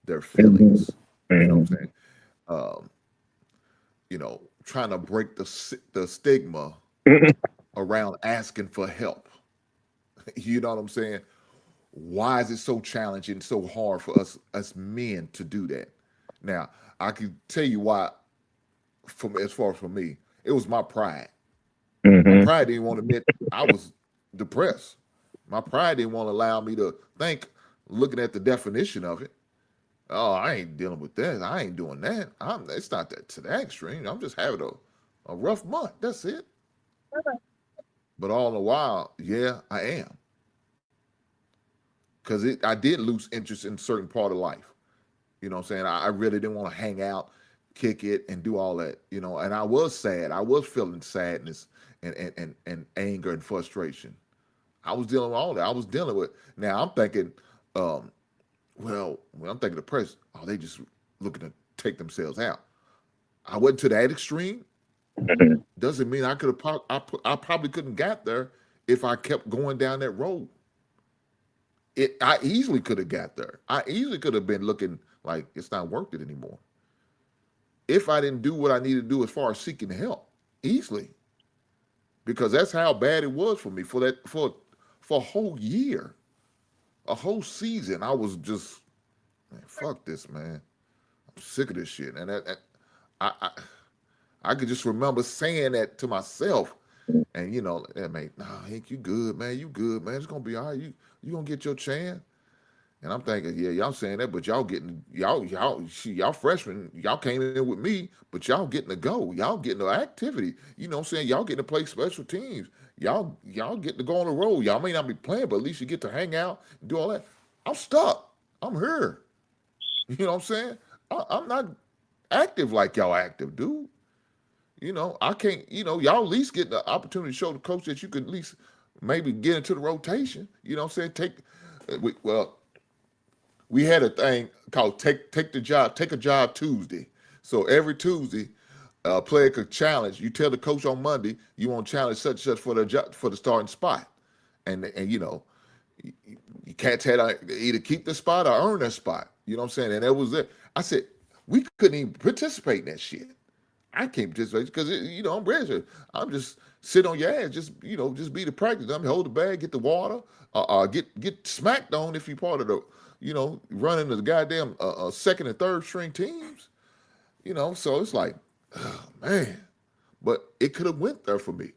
their mhm, feelings? You know what I'm mhm, saying? Um, trying to break the stigma around asking for help. You know what I'm saying? Why is it so challenging, so hard for us men to do that? Now, I can tell you why. From as far as for me, it was my pride. My mhm, pride didn't want to admit I was depressed. My pride didn't want to allow me to think, looking at the definition of it. Oh, I ain't dealing with that. I ain't doing that. It's not that to that extreme. I'm just having a rough month. That's it. But all the while, yeah, I am. Because I did lose interest in a certain part of life. You know what I'm saying? I really didn't want to hang out, kick it, and do all that. And I was sad. I was feeling sadness and anger and frustration. I was dealing with all that. I was dealing with. Now I'm thinking, well, when I'm thinking depressed, oh, they just looking to take themselves out. I wasn't to that extreme. Doesn't mean I could have. I probably couldn't got there if I kept going down that road. I easily could have got there. I easily could have been looking like it's not worth it anymore. If I didn't do what I needed to do as far as seeking help, easily, because that's how bad it was for me for a whole year, a whole season. I was just, man, fuck this, man. I'm sick of this shit, and I could just remember saying that to myself, and that mate, nah, Hank, you good, man, you good, man. It's gonna be all right. You gonna get your chance. And I'm thinking, yeah, y'all saying that, but y'all freshmen, y'all came in with me, but y'all getting to go, y'all getting the activity. You know what I'm saying? Y'all getting to play special teams. Y'all getting to go on the road. Y'all may not be playing, but at least you get to hang out and do all that. I'm stuck. I'm here. You know what I'm saying? I'm not active like y'all active, dude. I can't, y'all at least get the opportunity to show the coach that you could at least maybe get into the rotation. You know what I'm saying? We had a thing called take a job Tuesday. So every Tuesday, a player could challenge. You tell the coach on Monday you want to challenge such and such for the job, for the starting spot, and you cats had to either keep the spot or earn that spot. You know what I'm saying? And that was it. I said we couldn't even participate in that shit. I can't participate because I'm ready. I'm just sit on your ass, just be the practice. I'm hold the bag, get the water, get smacked on if you're part of the running the goddamn second and third string teams. So it's like, oh, man, but it could have went there for me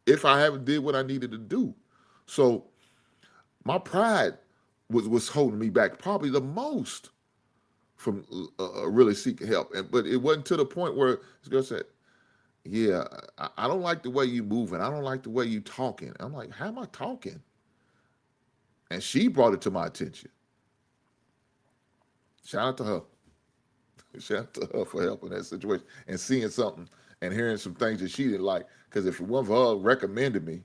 if I haven't did what I needed to do. So my pride was holding me back probably the most from really seeking help. But it wasn't to the point where this girl said, yeah, I don't like the way you moving. I don't like the way you talking. I'm like, how am I talking? And she brought it to my attention. Shout out to her. Shout out to her for helping that situation and seeing something and hearing some things that she didn't like. Because if it wasn't for her recommending me,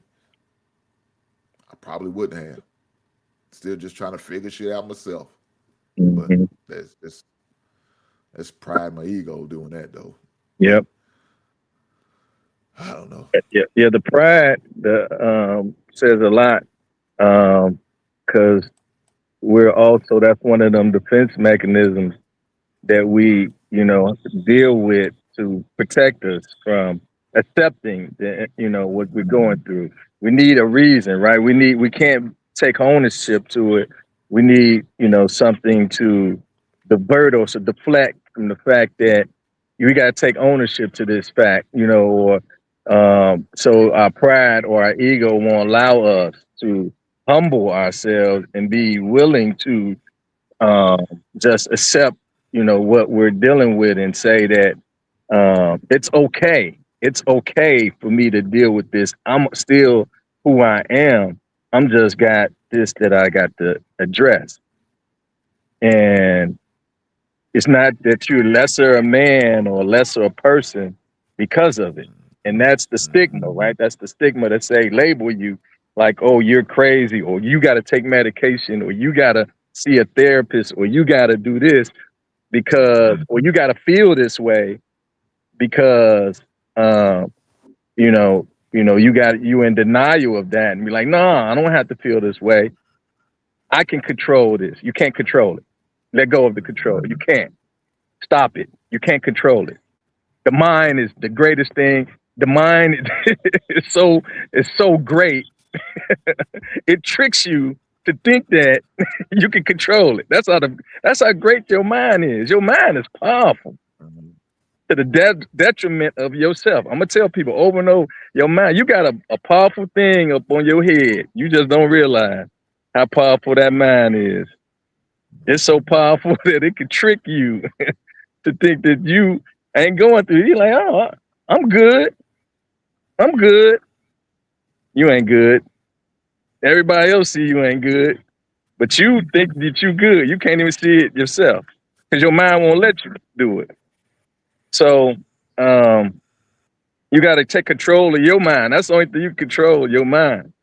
I probably wouldn't have. Still just trying to figure shit out myself. But that's pride, my ego doing that though. Yep. I don't know. Yeah. The pride says a lot because we're also, that's one of them defense mechanisms that we deal with to protect us from accepting what we're going through. We need a reason, right? We can't take ownership to it. We need something to divert us or deflect from the fact that we got to take ownership to this fact, or so our pride or our ego won't allow us to humble ourselves and be willing to just accept, what we're dealing with and say that it's okay. It's okay for me to deal with this. I'm still who I am. I'm just got this that I got to address. And it's not that you're lesser a man or lesser a person because of it. And that's the stigma, right? That's the stigma that say label you like, oh, you're crazy, or you got to take medication, or you got to see a therapist, or you got to do this because, or you got to feel this way because, you in denial of that and be like, nah, I don't have to feel this way. I can control this. You can't control it. Let go of the control. You can't stop it. You can't control it. The mind is the greatest thing. The mind is so great. It tricks you to think that you can control it. That's how great your mind is. Your mind is powerful. to the detriment of yourself. I'm gonna tell people over and over, your mind, you got a powerful thing up on your head. You just don't realize how powerful that mind is. It's so powerful that it can trick you to think that you ain't going through. You're like, oh, I'm good. I'm good. You ain't good. Everybody else see you ain't good, but you think that you good. You can't even see it yourself because your mind won't let you do it. So you got to take control of your mind. That's the only thing you control, your mind.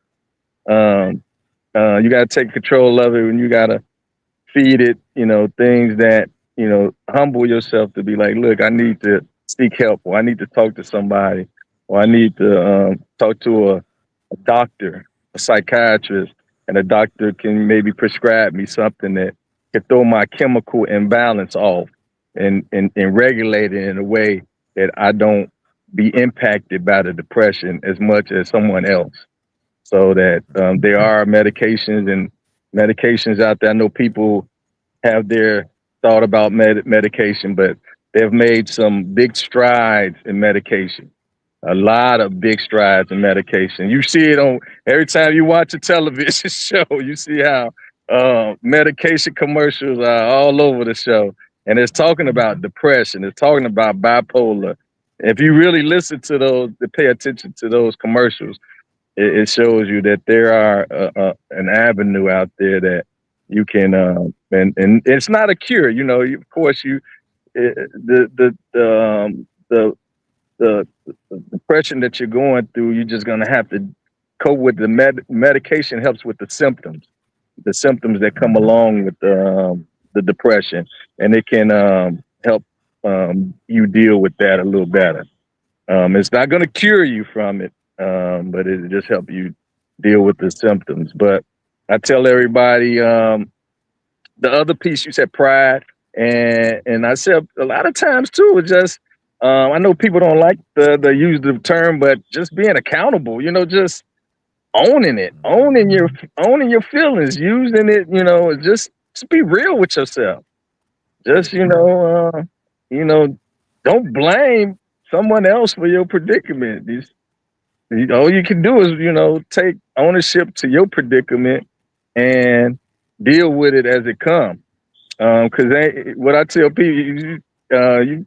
You got to take control of it, and you got to feed it, things that, humble yourself to be like, look, I need to seek help, or I need to talk to somebody, or I need to talk to a doctor, a psychiatrist, and a doctor can maybe prescribe me something that can throw my chemical imbalance off and regulate it in a way that I don't be impacted by the depression as much as someone else. So that there are medications out there. I know people have their thought about medication, but they've made some big strides in medication. A lot of big strides in medication. You see it on every time you watch a television show. You see how medication commercials are all over the show, and it's talking about depression. It's talking about bipolar. If you really listen to those, to pay attention to those commercials, it shows you that there are an avenue out there that you can, and it's not a cure. Of course, the depression that you're going through, you're just gonna have to cope with. The medication helps with the symptoms that come along with the depression, and it can help you deal with that a little better. It's not going to cure you from it, but it just help you deal with the symptoms. But I tell everybody, the other piece you said, pride, and I said a lot of times too, it's just I know people don't like the use the term, but just being accountable, just owning it, owning your feelings, using it, just be real with yourself. Just don't blame someone else for your predicament. All you can do is, take ownership to your predicament and deal with it as it comes. Because what I tell people, you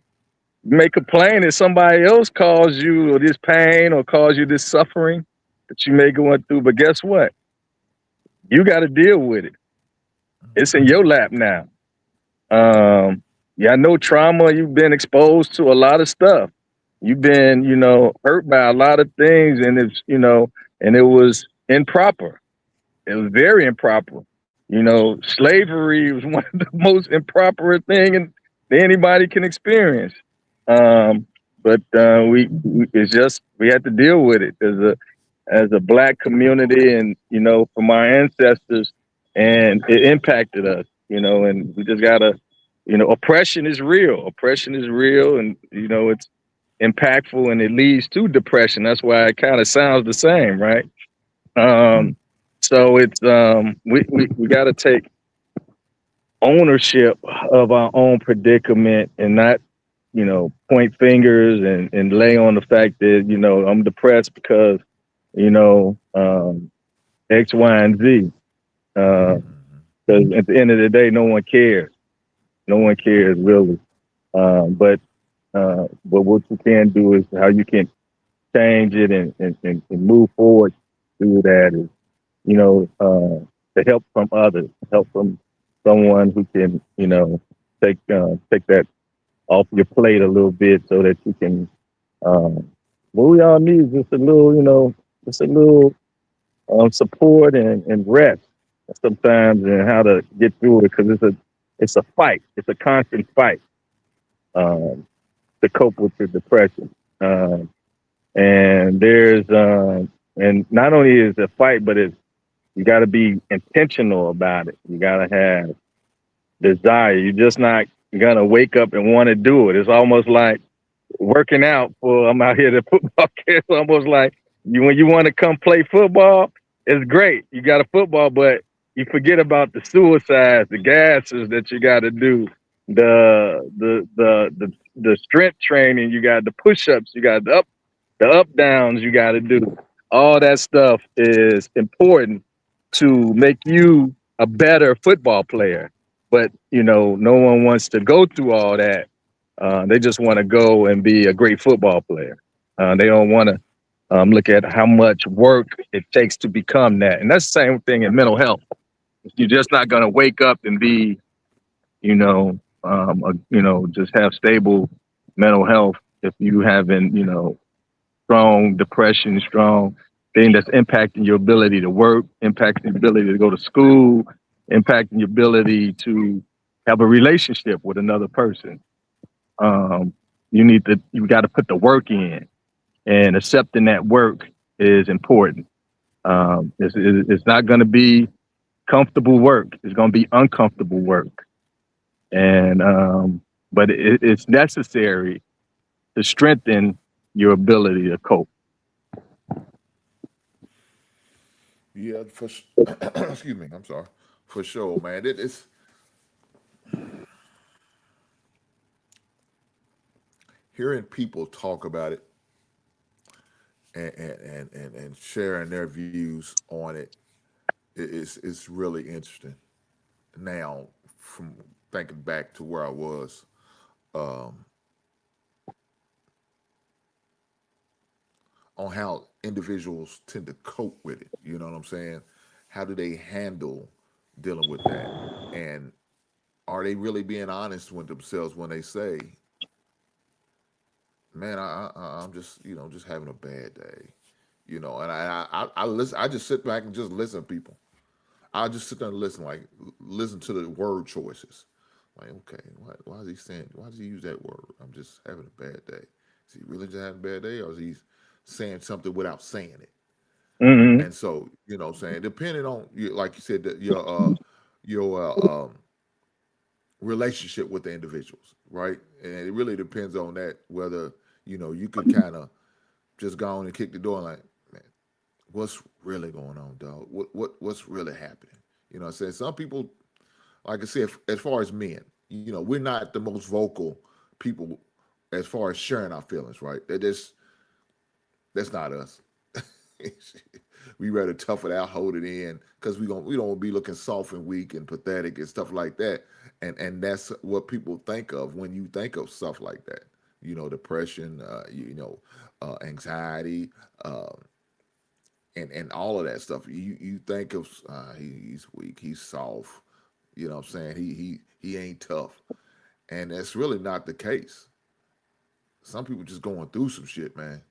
may complain that somebody else caused you this pain or caused you this suffering that you may go through, but guess what? You got to deal with it. It's in your lap now. I know trauma. You've been exposed to a lot of stuff. You've been, hurt by a lot of things, and and it was improper. It was very improper. Slavery was one of the most improper thing that anybody can experience. But we had to deal with it as a Black community, and from our ancestors, and it impacted us. And we just gotta, oppression is real. Oppression is real, and it's impactful, and it leads to depression. That's why it kind of sounds the same, right? So it's we got to take ownership of our own predicament and not, point fingers and lay on the fact that I'm depressed because X, Y, and Z. Because at the end of the day, no one cares. No one cares really. But what you can do is how you can change it and move forward through that is, the help from others, help from someone who can, take that off your plate a little bit so that you can, what we all need is just a little, support and rest sometimes, and how to get through it, because it's a fight. It's a constant fight to cope with your depression. And there's and not only is it a fight, but you got to be intentional about it. You got to have desire. You're just not gonna wake up and want to do it. It's almost like working out I'm out here at football camp. It's almost like when you want to come play football, it's great. You got a football, but you forget about the suicides, the gases that you got to do, the the strength training, you got the push-ups, you got the up downs you got to do. All that stuff is important to make you a better football player. But no one wants to go through all that. They just want to go and be a great football player. They don't want to look at how much work it takes to become that. And that's the same thing in mental health. You're just not going to wake up and be, just have stable mental health if you haven't, strong depression, strong thing that's impacting your ability to work, impacting your ability to go to school, impacting your ability to have a relationship with another person. You got to put the work in, and accepting that work is important. It's not going to be comfortable work. It's going to be uncomfortable work, and but it's necessary to strengthen your ability to cope. Yeah, excuse me. I'm sorry. For sure, man. It's hearing people talk about it and sharing their views on it. It's really interesting. Now, from thinking back to where I was, um, on how individuals tend to cope with it. You know what I'm saying? How do they handle dealing with that? And are they really being honest with themselves when they say, "Man, I'm just just having a bad day," And I listen. I just sit back and just listen to people. I just sit there and listen, like listen to the word choices. Like, okay, why is he saying? Why does he use that word? I'm just having a bad day. Is he really just having a bad day, or is he saying something without saying it? Mm-hmm. And so, what I'm saying, depending on like you said, that your relationship with the individuals, right? And it really depends on that whether you could kind of just go on and kick the door and like, man, what's really going on, dog? What's really happening? What I'm saying, some people, like I said, as far as men, we're not the most vocal people as far as sharing our feelings, right? That's not us. We rather tough it out, hold it in, because we don't want to be looking soft and weak and pathetic and stuff like that. And that's what people think of when you think of stuff like that. Depression, anxiety, and all of that stuff. You think of he's weak, he's soft. What I'm saying, he ain't tough, and that's really not the case. Some people just going through some shit, man,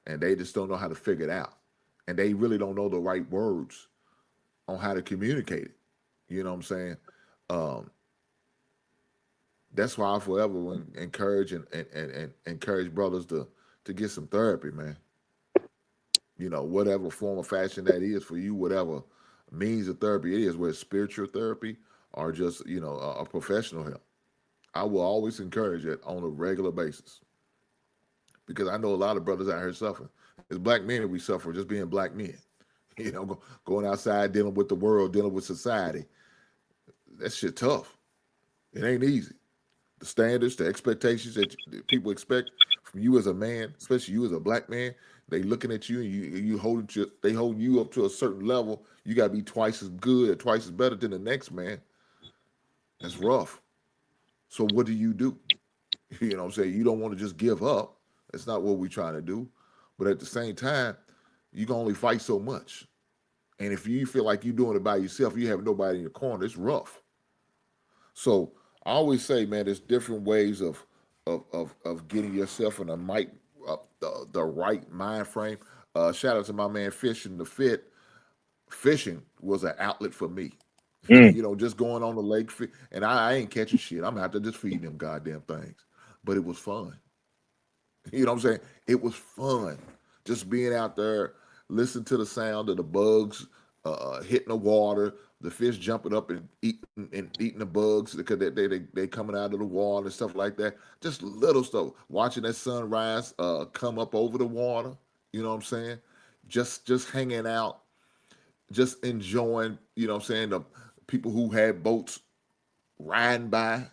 and they just don't know how to figure it out, and they really don't know the right words on how to communicate it. You know what I'm saying? Um, that's why I forever will encourage and encourage brothers to get some therapy, man. Whatever form of fashion that is for you, whatever means of therapy it is, whether it's spiritual therapy or just a professional help. I will always encourage it on a regular basis because I know a lot of brothers out here suffering. As black men, we suffer just being black men. Going outside, dealing with the world, dealing with society. That shit tough. It ain't easy. The standards, the expectations that people expect from you as a man, especially you as a black man, they looking at you and they hold you up to a certain level. You gotta be twice as good or twice as better than the next man. That's rough. So what do? You know what I'm saying? You don't want to just give up. That's not what we're trying to do. But at the same time, you can only fight so much. And if you feel like you're doing it by yourself, you have nobody in your corner, it's rough. So I always say, man, there's different ways of getting yourself in the right mind frame. Shout out to my man Fishing the Fit. Fishing was an outlet for me. Mm. Just going on the lake, and I ain't catching shit. I'm out there just feeding them goddamn things. But it was fun. You know what I'm saying? It was fun. Just being out there, listening to the sound of the bugs hitting the water, the fish jumping up and eating the bugs because they coming out of the water and stuff like that. Just little stuff. Watching that sunrise come up over the water. You know what I'm saying? Just hanging out, just enjoying. You know what I'm saying? The people who had boats riding by.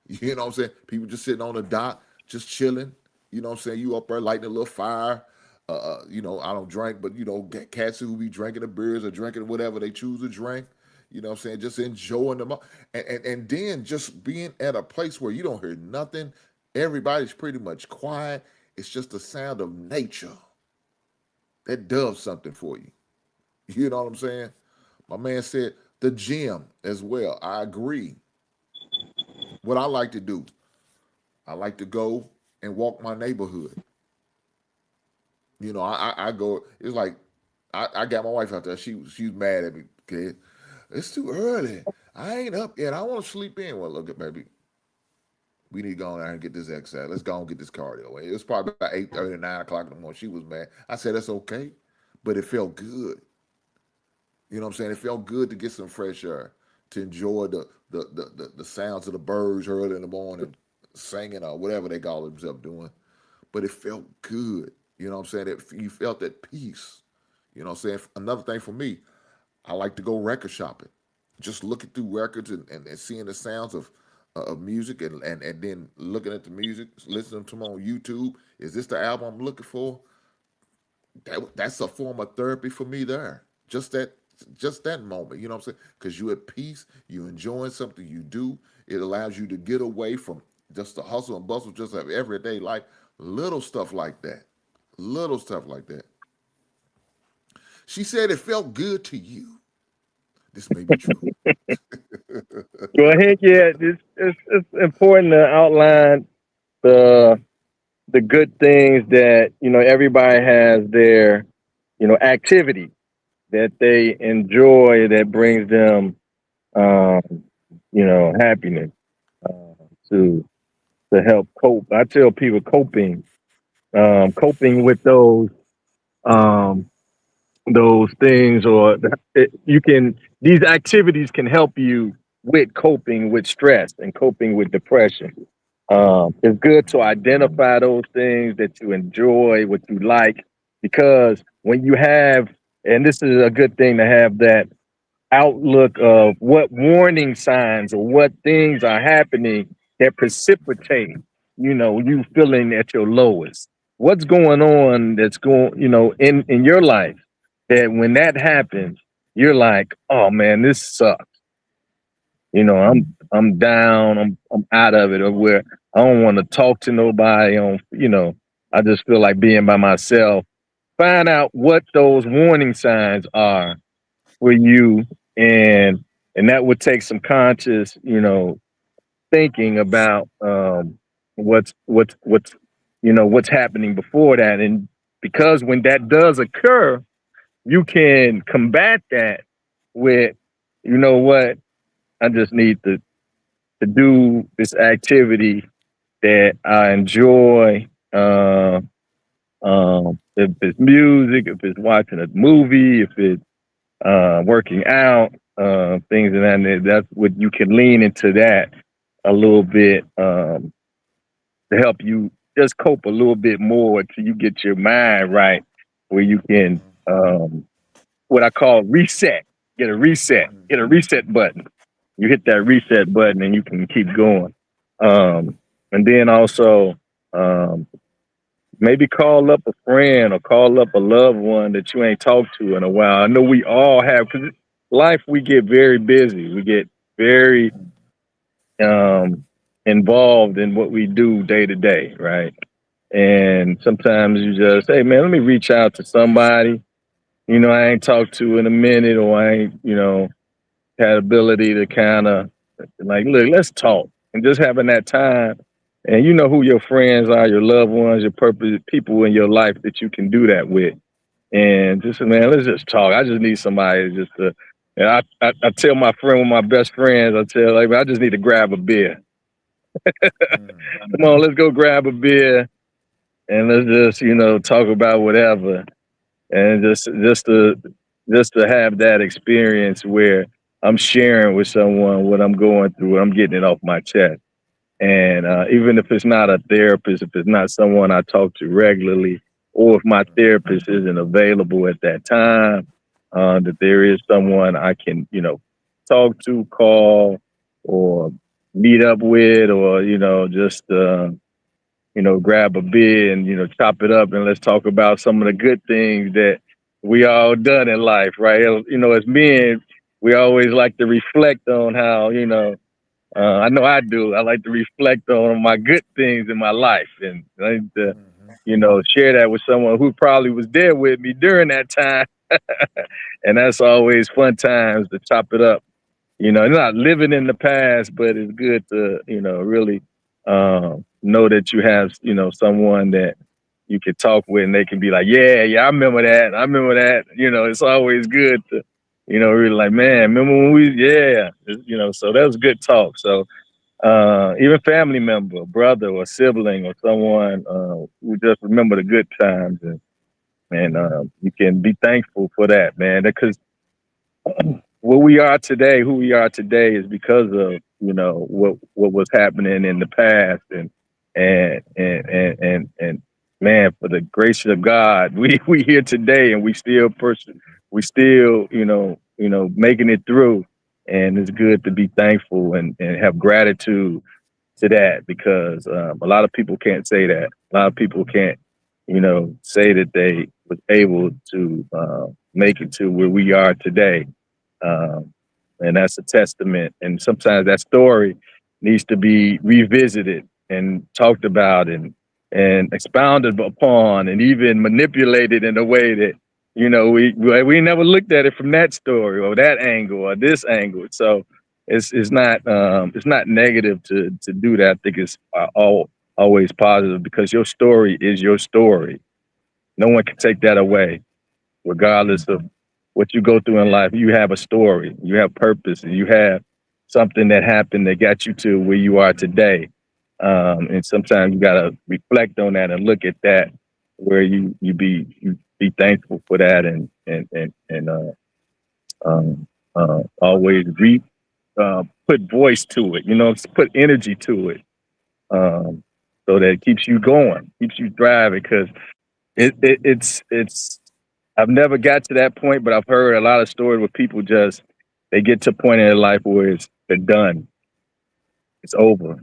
You know what I'm saying? People just sitting on the dock. just chilling. You know what I'm saying? You up there lighting a little fire. You know, I don't drink, but you know, cats who be drinking the beers or drinking whatever they choose to drink. You know what I'm saying? Just enjoying them. And then just being at a place where you don't hear nothing. Everybody's pretty much quiet. It's just the sound of nature that does something for you. You know what I'm saying? My man said the gym as well. I agree. What I like to do, I like to go and walk my neighborhood. You know, I go. It's like I got my wife out there. She's mad at me. Okay, it's too early. I ain't up yet. I want to sleep in. Well, look at baby. We need to go on there and get this exercise. Let's go and get this cardio. It was probably about 8:30, 9 o'clock in the morning. She was mad. I said that's okay, but it felt good. You know what I'm saying? It felt good to get some fresh air, to enjoy the sounds of the birds early in the morning, singing or whatever they call themselves doing. But it felt good. You know what I'm saying? You felt that peace. You know what I'm saying? Another thing for me, I like to go record shopping. Just looking through records and seeing the sounds of music and then looking at the music, listening to them on YouTube. Is this the album I'm looking for? That's a form of therapy for me there. Just that moment, you know what I'm saying? Because you're at peace, you enjoying something you do. It allows you to get away from just the hustle and bustle, just of everyday life. Little stuff like that. Little stuff like that. She said it felt good to you. This may be true. Well, heck yeah, it's important to outline the the good things that everybody has their activity that they enjoy that brings them um, happiness to help cope. I tell people coping with um, those things, or you can these activities can help you with coping with stress and coping with depression. It's good to identify those things that you enjoy, what you like, because when you have, and this is a good thing to have that outlook of what warning signs or what things are happening that precipitate, you feeling at your lowest. What's going on that's going, in your life that when that happens, you're like, oh man, this sucks. I'm down, I'm out of it, or where I don't want to talk to nobody I just feel like being by myself. Find out what those warning signs are for you, and that would take some conscious thinking about what's happening before that. And because when that does occur, you can combat that with, what, I just need to do this activity that I enjoy. If it's music, if it's watching a movie, if it's working out, things of that nature. That's what you can lean into that a little bit to help you just cope a little bit more till you get your mind right, where you can what I call reset. Get a reset button. You hit that reset button and you can keep going. And then also maybe call up a friend or call up a loved one that you ain't talked to in a while. I know we all have, because life, we get very busy. We get very involved in what we do day to day, right? And sometimes you just, hey man, let me reach out to somebody I ain't talked to in a minute, or I ain't had ability to kind of like, look, let's talk. And just having that time, and you know who your friends are, your loved ones, your purpose, people in your life that you can do that with. And just, man, let's just talk. I just need somebody just to, and I tell my friend, one of my best friends, I tell, like, I just need to grab a beer. Come on, let's go grab a beer and let's just, talk about whatever. And just to have that experience where I'm sharing with someone what I'm going through, I'm getting it off my chest. And even if it's not a therapist, if it's not someone I talk to regularly, or if my therapist isn't available at that time, that there is someone I can, talk to, call, or meet up with, or, just, grab a beer and, chop it up and let's talk about some of the good things that we all done in life, right? As men, we always like to reflect on how, I know I do. I like to reflect on my good things in my life and I like to, share that with someone who probably was there with me during that time. And that's always fun times to chop it up. Not living in the past, but it's good to, really know that you have, someone that you can talk with and they can be like, yeah, I remember that. I remember that. It's always good to, really like, man, remember when so that was good talk. So even family member, brother or sibling or someone who just remember the good times and you can be thankful for that, man, because what we are today, who we are today, is because of what was happening in the past, and man, for the grace of God, we here today, and we still making it through, and it's good to be thankful and have gratitude to that because a lot of people can't say that. A lot of people can't say that they was able to make it to where we are today, um, and that's a testament. And sometimes that story needs to be revisited and talked about and expounded upon and even manipulated in a way that we never looked at it from that story or that angle or this angle. So it's not negative to do that. I think it's always positive because your story is your story. No one can take that away, regardless of what you go through in life. You have a story, you have purpose, and you have something that happened that got you to where you are today. And sometimes you gotta reflect on that and look at that, where you be thankful for that and always put voice to it. Put energy to it, so that it keeps you going, keeps you thriving. Because it's I've never got to that point, but I've heard a lot of stories where people just they get to a point in their life where they're done. It's over.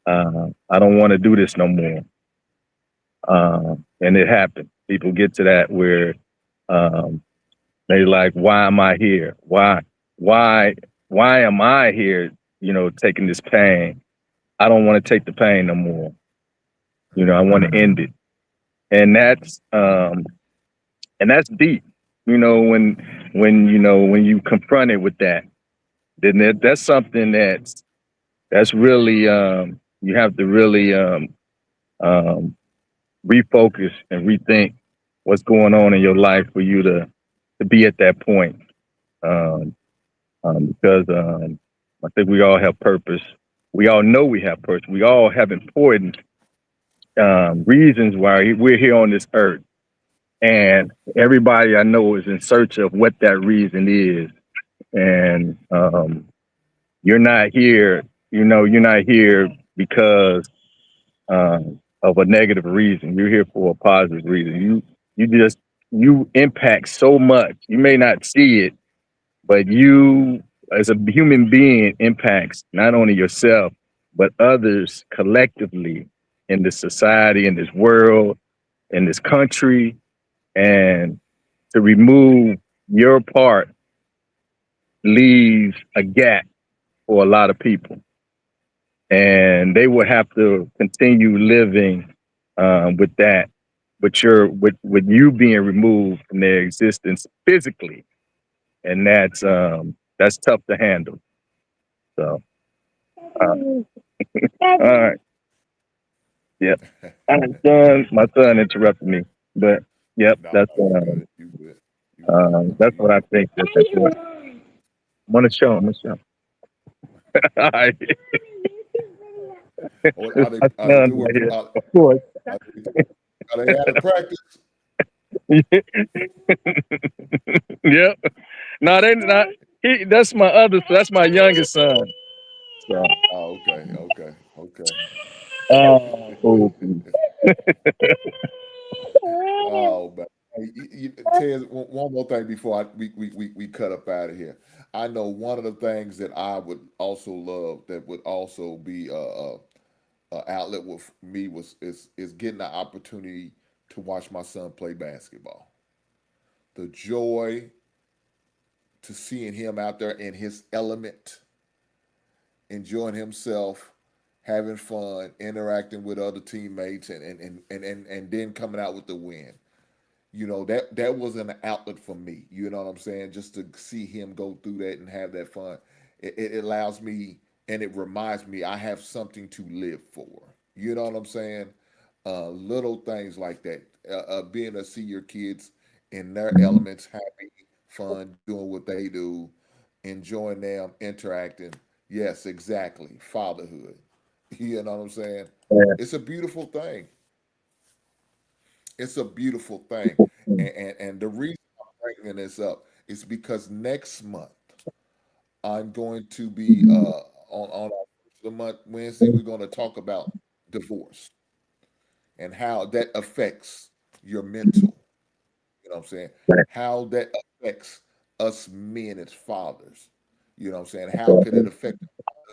I don't want to do this no more. And it happens. People get to that where um, they like, why am I here? Why, why am I here? Taking this pain. I don't want to take the pain no more. I want to end it, and that's deep. When you confront it with that, then that's something that's really you have to really um, refocus and rethink what's going on in your life for you to be at that point. Um, because I think we all have purpose. We all know we have purpose. We all have important reasons why we're here on this earth. And everybody I know is in search of what that reason is. And you're not here, you're not here because of a negative reason. You're here for a positive reason. You impact so much. You may not see it, but you as a human being impacts not only yourself, but others collectively in this society, in this world, in this country. And to remove your part leaves a gap for a lot of people. And they will have to continue living with that, with you being removed from their existence physically. And that's tough to handle. So all right. Yep. My son interrupted me. But yep, No, that's you good. You good. You good. that's what I think. That's what I'm gonna show him. All right. Or It's my are they son doing? right here. Of course. Are they out of practice? Yep. No, they not. That's my youngest son. So, Oh, okay, okay, okay. oh, Oh, man. Hey, Ted, one more thing before we cut up out of here. I know one of the things that I would also love that would also be outlet with me is getting the opportunity to watch my son play basketball. The joy to seeing him out there in his element, enjoying himself, having fun, interacting with other teammates, and then coming out with the win. That was an outlet for me. You know what I'm saying? Just to see him go through that and have that fun, it allows me and it reminds me I have something to live for. You know what I'm saying? Little things like that. Being able to see your kids in their elements, happy, fun, doing what they do, enjoying them, interacting. Yes, exactly. Fatherhood. You know what I'm saying? Yeah. It's a beautiful thing. It's a beautiful thing. And the reason I'm bringing this up is because next month I'm going to be on our first of the month Wednesday. We're going to talk about divorce and how that affects your mental. You know what I'm saying? How that affects us men as fathers. You know what I'm saying? How could it affect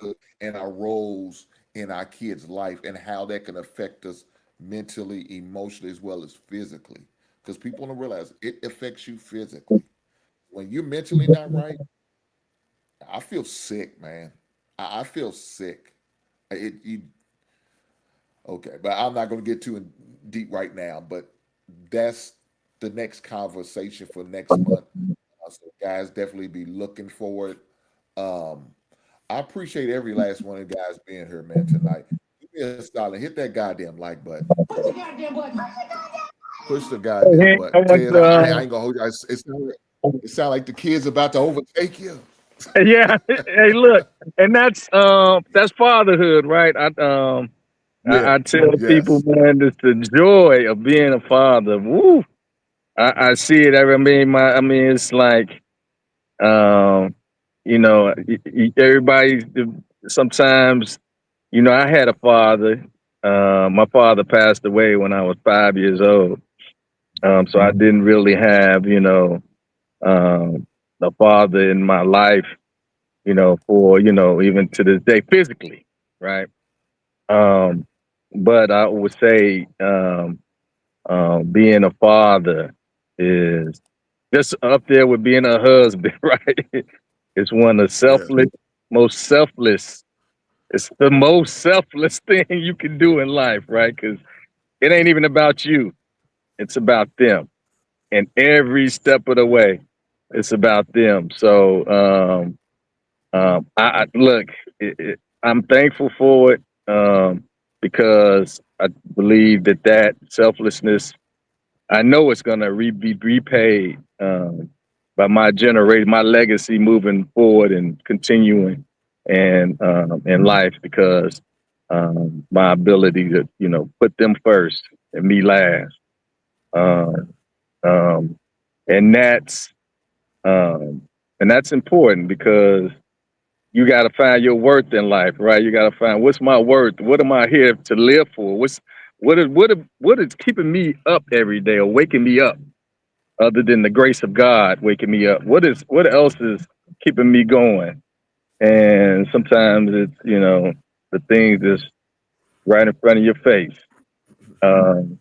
us and our roles in our kids' life, and how that can affect us mentally, emotionally, as well as physically? Because people don't realize it affects you physically. When you're mentally not right, I feel sick, man. I feel sick. You okay? But I'm not going to get too in deep right now. But that's the next conversation for next month. So guys, definitely be looking for it. Um, I appreciate every last one of you guys being here, man, tonight. Give me a solid. Hit that goddamn like button. Push the goddamn Hey, I button. want Ted, I ain't gonna hold you. It sound like the kid's about to overtake you. yeah. Hey, look, and that's fatherhood, right? Yeah. I tell people, Yes. man, it's the joy of being a father. Woo! I see it. I mean, it's like, um, everybody. Sometimes, I had a father. My father passed away when I was 5 years old. So I didn't really have, a father in my life, for, even to this day physically, right? Um, but I would say, being a father is just up there with being a husband, right? It's one of Yes. most selfless. It's the most selfless thing you can do in life, right? Because it ain't even about you. It's about them. And every step of the way, it's about them. So, I look, I'm thankful for it, because I believe that selflessness, I know it's going to be repaid, by my generation, my legacy moving forward and continuing and in life, because my ability to put them first and me last, um, um, and um, that's important because you got to find your worth in life, right? You got to find, what's my worth? What am I here to live for? What is keeping me up every day or waking me up, other than the grace of God waking me up? What else is keeping me going? And sometimes it's the things that's right in front of your face, um,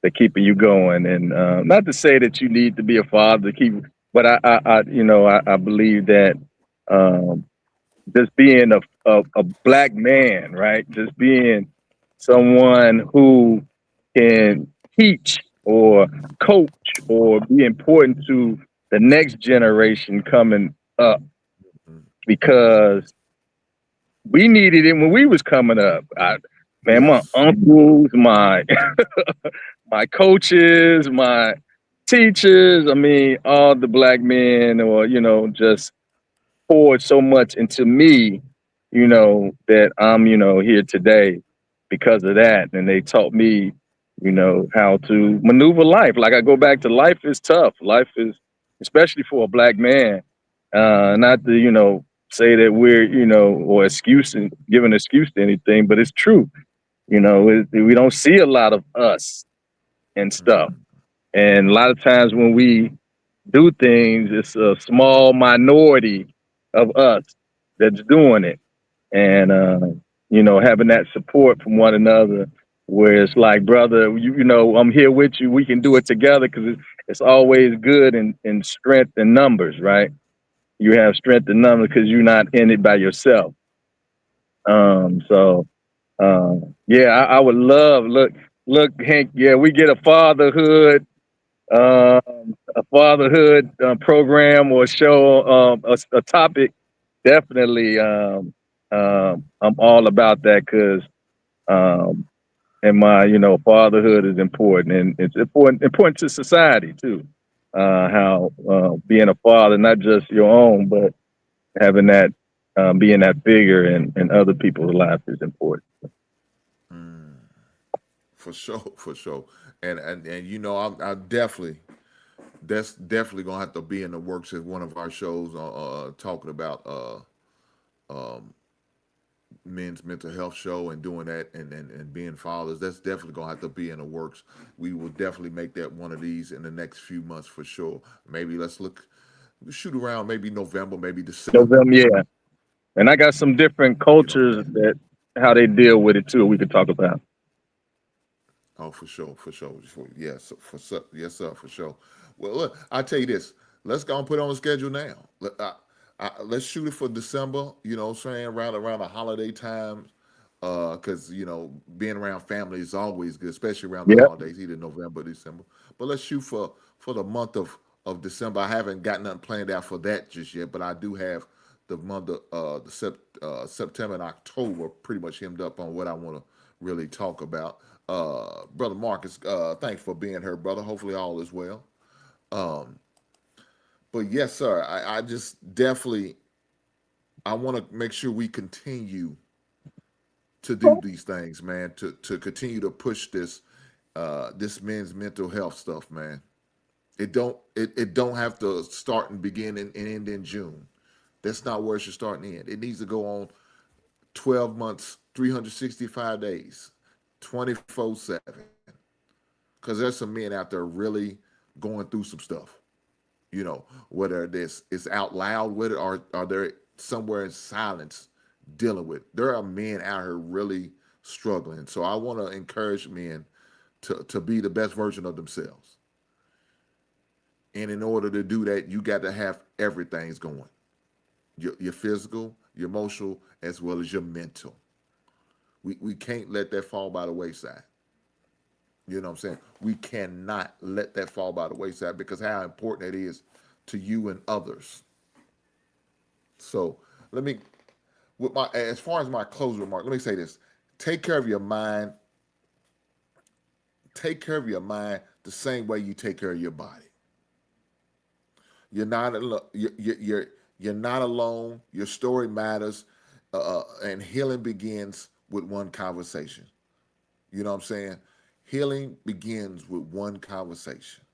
that keeping you going. And not to say that you need to be a father to keep, but I believe that. Um, just being a black man, right? Just being someone who can teach or coach or be important to the next generation coming up, because we needed it when we was coming up. Man, my Yes. uncles, my my coaches, my teachers, I mean, all the black men, or just poured so much into me, that I'm, here today because of that. And they taught me, how to maneuver life. Like, I go back to, life is tough. Life is, especially for a black man, not to, say that we're, or giving excuse to anything, but it's true. We don't see a lot of us and stuff. And a lot of times when we do things, it's a small minority of us that's doing it. And having that support from one another, where it's like, brother, I'm here with you. We can do it together, because it's always good in strength and numbers, right? You have strength in numbers because you're not in it by yourself. So yeah, I would love, look, Hank. Yeah, we get a fatherhood program or show, a topic. Definitely, I'm all about that, because and my fatherhood is important, and it's important to society too. How being a father, not just your own, but having that, being that figure in other people's lives is important. For sure, for sure. And I definitely, that's definitely gonna have to be in the works as one of our shows, talking about men's mental health show and doing that, and being fathers. That's definitely gonna have to be in the works. We will definitely make that one of these in the next few months for sure. Maybe let's shoot around maybe November, maybe December. November, yeah. And I got some different You know what I'm cultures saying? that how they deal with it too. We could talk about. Oh, for sure, for sure. Yes, yes, sir, for sure. Well, look, I'll tell you this. Let's go and put it on the schedule now. Let's shoot it for December. You know what I'm saying? Around the holiday times. Because being around family is always good, especially around the Yeah. holidays, either November, December. But let's shoot for the month of December. I haven't got nothing planned out for that just yet, but I do have the month of September and October pretty much hemmed up on what I want to really talk about. Brother Marcus, thanks for being here, brother. Hopefully all is well. Um, but yes, sir, I just definitely, I want to make sure we continue to do these things, man, to continue to push this men's mental health stuff, man. It don't have to start and begin and end in June. That's not where it should start and end. It needs to go on 12 months, 365 days, 24/7. Because there's some men out there really going through some stuff. Whether this is out loud with it, or are they somewhere in silence dealing with. There are men out here really struggling. So I want to encourage men to be the best version of themselves. And in order to do that, you got to have everything's going. Your physical, your emotional, as well as your mental. We can't let that fall by the wayside. You know what I'm saying? We cannot let that fall by the wayside, because how important it is to you and others. So let me, as far as my closing remark, let me say this: take care of your mind. Take care of your mind the same way you take care of your body. You're not you're not alone. Your story matters, and healing begins with one conversation. You know what I'm saying? Healing begins with one conversation,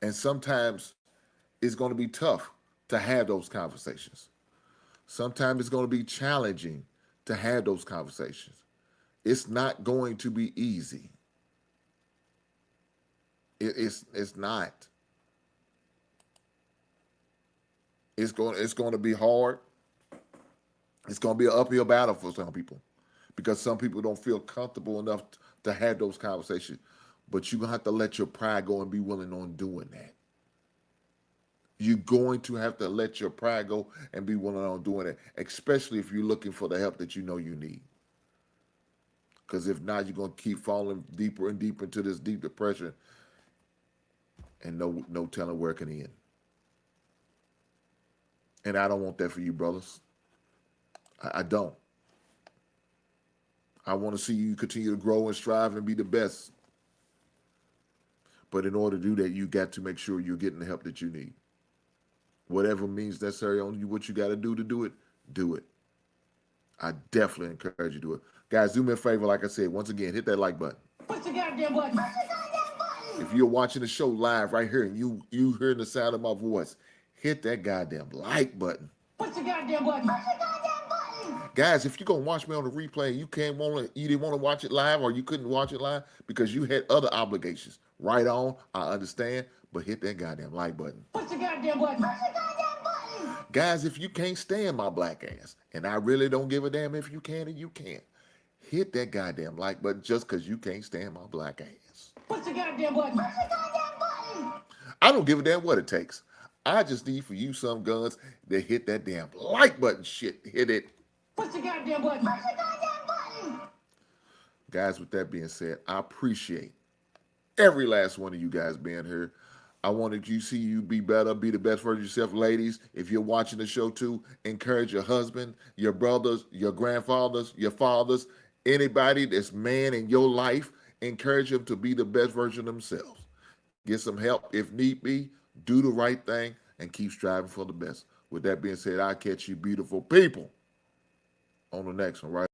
and sometimes it's going to be tough to have those conversations. Sometimes it's going to be challenging to have those conversations. It's not going to be easy. It's not. It's going to be hard. It's going to be an uphill battle for some people, because some people don't feel comfortable enough to have those conversations. But you're going to have to let your pride go and be willing on doing that. You're going to have to let your pride go and be willing on doing it, especially if you're looking for the help that you know you need. Because if not, you're going to keep falling deeper and deeper into this deep depression, and no telling where it can end. And I don't want that for you, brothers. I don't. I want to see you continue to grow and strive and be the best. But in order to do that, you got to make sure you're getting the help that you need. Whatever means necessary on you, what you got to do it, do it. I definitely encourage you to do it. Guys, do me a favor, like I said, once again, hit that like button. Push the goddamn button. Push the goddamn button. If you're watching the show live right here and you hearing the sound of my voice, hit that goddamn like button. Push the goddamn button. Push the goddamn button. Guys, if you're gonna watch me on the replay, you didn't want to watch it live, or you couldn't watch it live because you had other obligations. Right on, I understand, but hit that goddamn like button. Push the goddamn button. Push the goddamn button. Guys, if you can't stand my black ass And I really don't give a damn if you can or you can't. Hit that goddamn like button just because you can't stand my black ass. Push the goddamn button. Push the goddamn button. I don't give a damn what it takes. I just need for you some guns to hit that damn like button shit. Hit it. Push the goddamn button. Push the goddamn button. Guys, with that being said, I appreciate every last one of you guys being here. I wanted you to see you be better, be the best version of yourself. Ladies, if you're watching the show too, encourage your husband, your brothers, your grandfathers, your fathers, anybody that's man in your life, encourage them to be the best version of themselves. Get some help if need be, do the right thing, and keep striving for the best. With that being said, I'll catch you beautiful people on the next one, right?